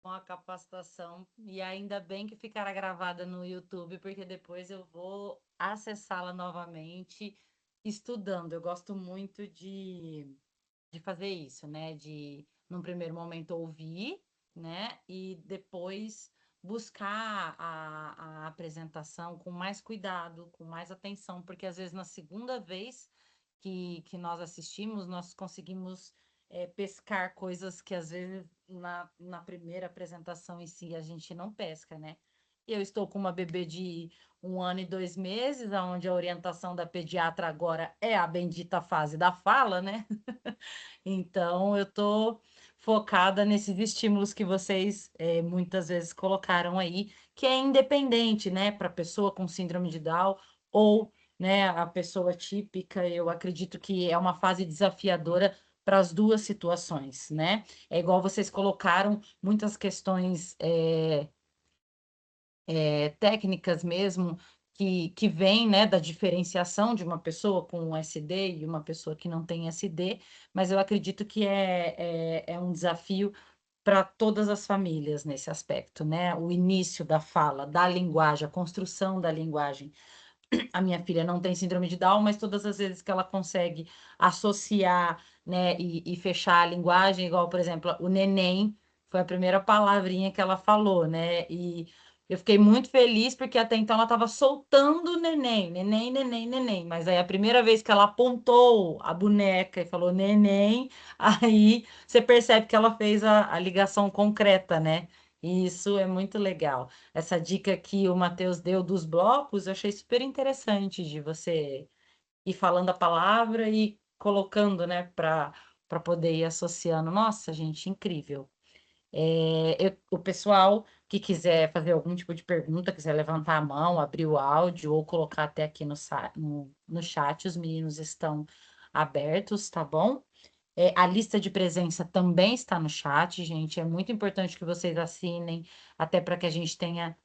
a capacitação e ainda bem que ficará gravada no YouTube, porque depois eu vou acessá-la novamente estudando. Eu gosto muito de fazer isso, né? De, num primeiro momento, ouvir, né? E depois buscar a apresentação com mais cuidado, com mais atenção, porque às vezes na segunda vez que nós assistimos, nós conseguimos pescar coisas que às vezes na primeira apresentação em si a gente não pesca, né? Eu estou com uma bebê de 1 ano e 2 meses, onde a orientação da pediatra agora é a bendita fase da fala, né? Então, eu estou focada nesses estímulos que vocês muitas vezes colocaram aí, que é independente, né, para a pessoa com síndrome de Down ou, né, a pessoa típica. Eu acredito que é uma fase desafiadora para as duas situações, né? É igual vocês colocaram muitas questões técnicas mesmo que vêm, né, da diferenciação de uma pessoa com SD e uma pessoa que não tem SD, mas eu acredito que é um desafio para todas as famílias nesse aspecto, né? O início da fala, da linguagem, a construção da linguagem. A minha filha não tem síndrome de Down, mas todas as vezes que ela consegue associar, né, e fechar a linguagem, igual, por exemplo, o neném foi a primeira palavrinha que ela falou, né? E eu fiquei muito feliz porque até então ela estava soltando o neném, neném, neném, neném. Mas aí a primeira vez que ela apontou a boneca e falou neném, aí você percebe que ela fez a ligação concreta, né? E isso é muito legal. Essa dica que o Matheus deu dos blocos, eu achei super interessante de você ir falando a palavra e colocando, né, para poder ir associando. Nossa, gente, incrível. O pessoal que quiser fazer algum tipo de pergunta, quiser levantar a mão, abrir o áudio ou colocar até aqui no chat, os meninos estão abertos, tá bom? A lista de presença também está no chat, gente. É muito importante que vocês assinem, até para que a gente tenha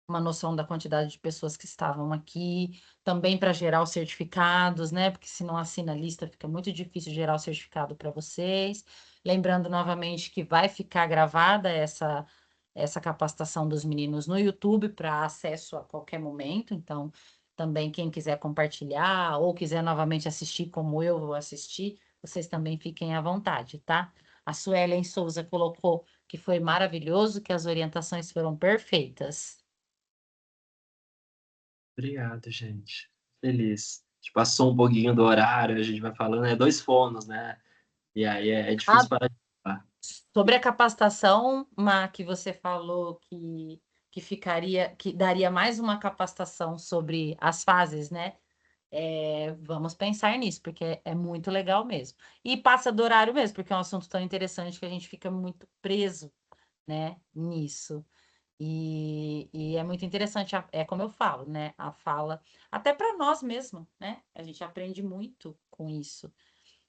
uma noção da quantidade de pessoas que estavam aqui, também para gerar os certificados, né? Porque se não assina a lista, fica muito difícil gerar o certificado para vocês. Lembrando novamente que vai ficar gravada essa capacitação dos meninos no YouTube para acesso a qualquer momento. Então, também quem quiser compartilhar ou quiser novamente assistir como eu vou assistir, vocês também fiquem à vontade, tá? A Suelen Souza colocou que foi maravilhoso, que as orientações foram perfeitas. Obrigado, gente. Feliz. A gente passou um pouquinho do horário, a gente vai falando, é 2 fonos, né? E aí é Ah, difícil parar de falar. sobre a capacitação, que você falou que ficaria, que daria mais uma capacitação sobre as fases, né? Vamos pensar nisso, porque é muito legal mesmo. E passa do horário mesmo, porque é um assunto tão interessante que a gente fica muito preso, né, nisso. E é muito interessante, é como eu falo, né? A fala, até para nós mesmos, né? A gente aprende muito com isso.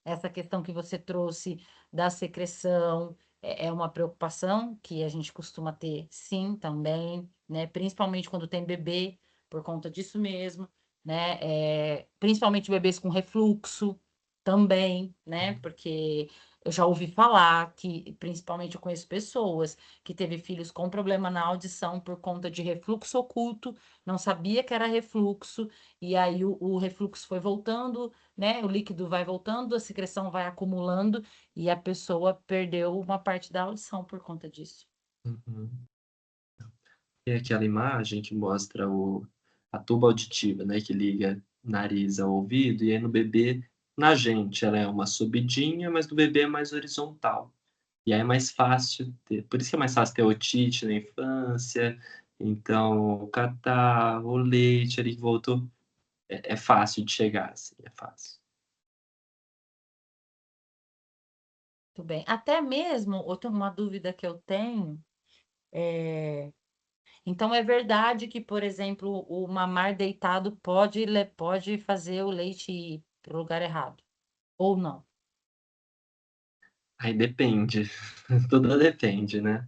Essa questão que você trouxe da secreção é uma preocupação que a gente costuma ter, sim, também, né? Principalmente quando tem bebê, por conta disso mesmo, né? Principalmente bebês com refluxo também, né? Porque eu já ouvi falar que, principalmente eu conheço pessoas que teve filhos com problema na audição por conta de refluxo oculto, não sabia que era refluxo, e aí o refluxo foi voltando, né? O líquido vai voltando, a secreção vai acumulando e a pessoa perdeu uma parte da audição por conta disso. Uhum. Tem aquela imagem que mostra a tuba auditiva, né, que liga nariz ao ouvido, e aí no bebê, na gente, ela é uma subidinha, mas no bebê é mais horizontal. E aí é mais fácil ter, por isso que é mais fácil ter otite na infância, então o catarro, o leite ali que voltou, é fácil de chegar, assim, é fácil. Muito bem. Até mesmo, outra uma dúvida que eu tenho, é... então é verdade que, por exemplo, o mamar deitado pode fazer o leite ir para o lugar errado, ou não? Aí depende, tudo depende, né.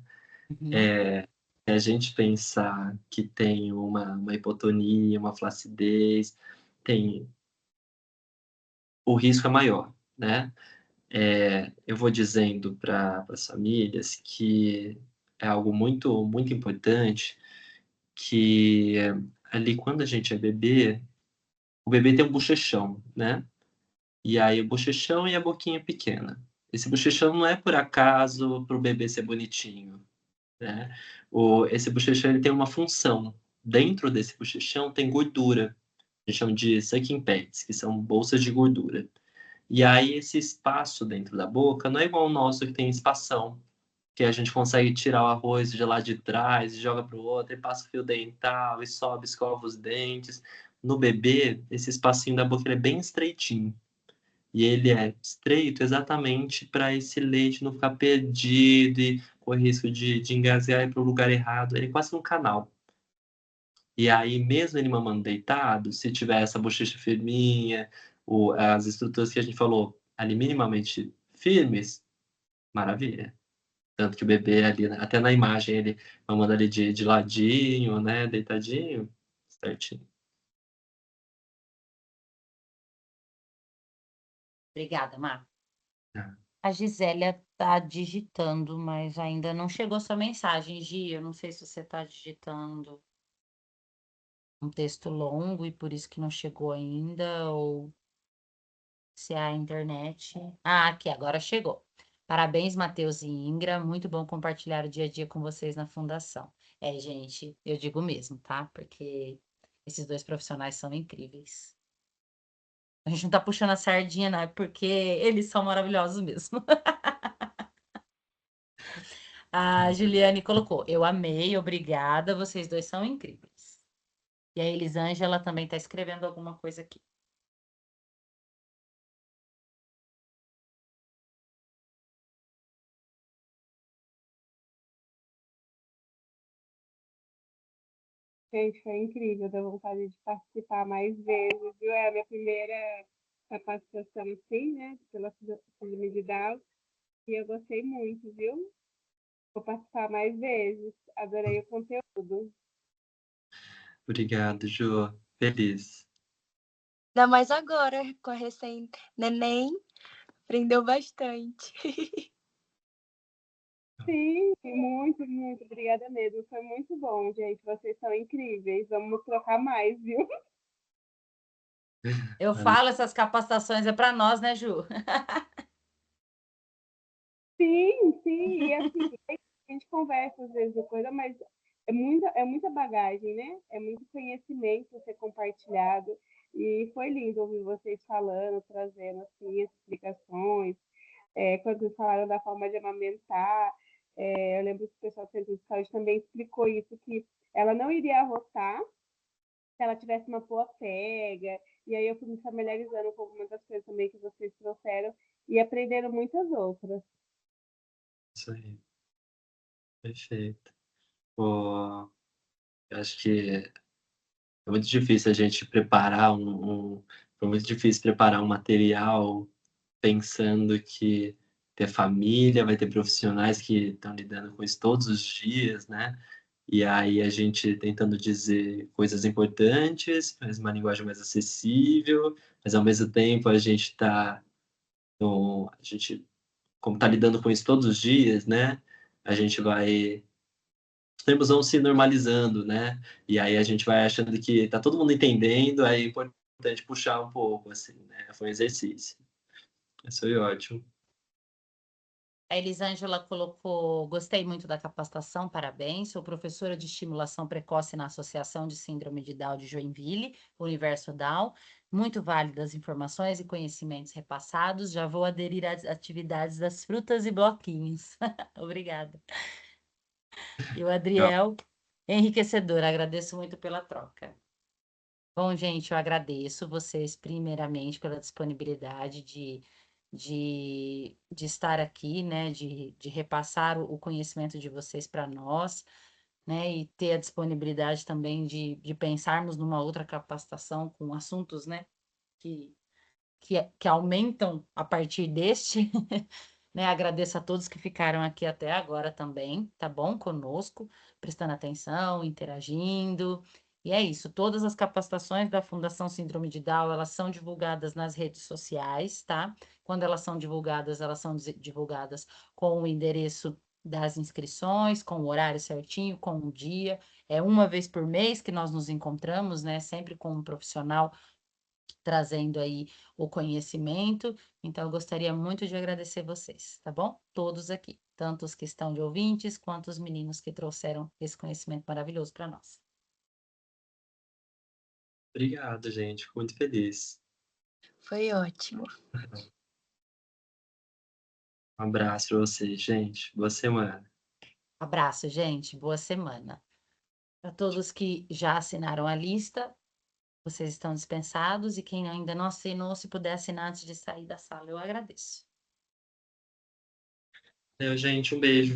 Uhum. Se a gente pensar que tem uma hipotonia, uma flacidez, tem o risco é maior, né. Eu vou dizendo para as famílias que é algo muito muito importante, que ali quando a gente é bebê, o bebê tem um bochechão, né, e aí o bochechão e a boquinha pequena. Esse bochechão não é por acaso para o bebê ser bonitinho, né. Esse bochechão ele tem uma função. Dentro desse bochechão tem gordura, a gente chama de sucking pads, que são bolsas de gordura. E aí esse espaço dentro da boca não é igual o nosso que tem espação, que a gente consegue tirar o arroz de lá de trás e joga para o outro, e passa o fio dental e sobe, escova os dentes. No bebê, esse espacinho da boca ele é bem estreitinho. E ele é estreito exatamente para esse leite não ficar perdido e correr risco de engasgar e ir para o lugar errado. Ele é quase um canal. E aí, mesmo ele mamando deitado, se tiver essa bochecha firminha, as estruturas que a gente falou ali minimamente firmes, maravilha. Tanto que o bebê ali, né, até na imagem, ele mamando ali de ladinho, né, deitadinho, certinho. Obrigada, Má. Ah, A Gisélia tá digitando, mas ainda não chegou sua mensagem, Gi. Eu não sei se você tá digitando um texto longo e por isso que não chegou ainda, ou se é a internet. Ah, aqui, agora chegou. Parabéns, Matheus e Ingra. Muito bom compartilhar o dia a dia com vocês na fundação. É, gente, eu digo mesmo, tá? Porque esses dois profissionais são incríveis. A gente não tá puxando a sardinha, não, é porque eles são maravilhosos mesmo. A Juliane colocou: eu amei, obrigada, vocês dois são incríveis. E a Elisângela também está escrevendo alguma coisa aqui. Gente, foi incrível, deu vontade de participar mais vezes, viu? É a minha primeira capacitação assim, né, pela Síndrome de Down, e eu gostei muito, viu? Vou participar mais vezes, adorei o conteúdo. obrigado, Jô. Feliz. Ainda mais agora, com a recém-neném, aprendeu bastante. Sim, muito, muito obrigada mesmo. Foi muito bom, gente. Vocês são incríveis. Vamos trocar mais, viu? Eu Valeu. falo, essas capacitações é para nós, né, Ju? Sim, sim. E assim, a gente conversa às vezes de coisa, mas é muita bagagem, né? É muito conhecimento a ser compartilhado. E foi lindo ouvir vocês falando, trazendo assim, as explicações. Quando vocês falaram da forma de amamentar, eu lembro que o pessoal do centro de saúde também explicou isso, que ela não iria arrotar se ela tivesse uma boa pega. E aí eu fui me familiarizando com algumas das coisas também que vocês trouxeram e aprendendo muitas outras. Isso aí, perfeito. Pô, eu acho que é muito difícil a gente preparar foi muito difícil preparar um material pensando que ter família, vai ter profissionais que estão lidando com isso todos os dias, né. E aí a gente tentando dizer coisas importantes, mas uma linguagem mais acessível, mas ao mesmo tempo a gente tá a gente, como tá lidando com isso todos os dias, né, a gente vai os termos vão se normalizando, né, e aí a gente vai achando que tá todo mundo entendendo, aí é importante puxar um pouco, assim, né, foi um exercício. Mas foi ótimo. A Elisângela colocou: gostei muito da capacitação, parabéns. Sou professora de estimulação precoce na Associação de Síndrome de Down de Joinville, Universo Down. Muito válidas informações e conhecimentos repassados. Já vou aderir às atividades das frutas e bloquinhos. Obrigada. E o Adriel, enriquecedor, agradeço muito pela troca. Bom, gente, eu agradeço vocês primeiramente pela disponibilidade de estar aqui, né, de repassar o conhecimento de vocês para nós, né, e ter a disponibilidade também de pensarmos numa outra capacitação com assuntos, né, que, que aumentam a partir deste, né, agradeço a todos que ficaram aqui até agora também, tá bom? Conosco, prestando atenção, interagindo. E é isso, todas as capacitações da Fundação Síndrome de Down, elas são divulgadas nas redes sociais, tá? Quando elas são divulgadas com o endereço das inscrições, com o horário certinho, com o dia. É uma vez por mês que nós nos encontramos, né? Sempre com um profissional trazendo aí o conhecimento. Então, eu gostaria muito de agradecer vocês, tá bom? Todos aqui, tanto os que estão de ouvintes, quanto os meninos que trouxeram esse conhecimento maravilhoso para nós. Obrigado, gente. Fico muito feliz. Foi ótimo. Um abraço para vocês, gente. Boa semana. Abraço, gente. Boa semana. Para todos que já assinaram a lista, vocês estão dispensados. E quem ainda não assinou, se puder assinar antes de sair da sala, eu agradeço. Gente, um beijo.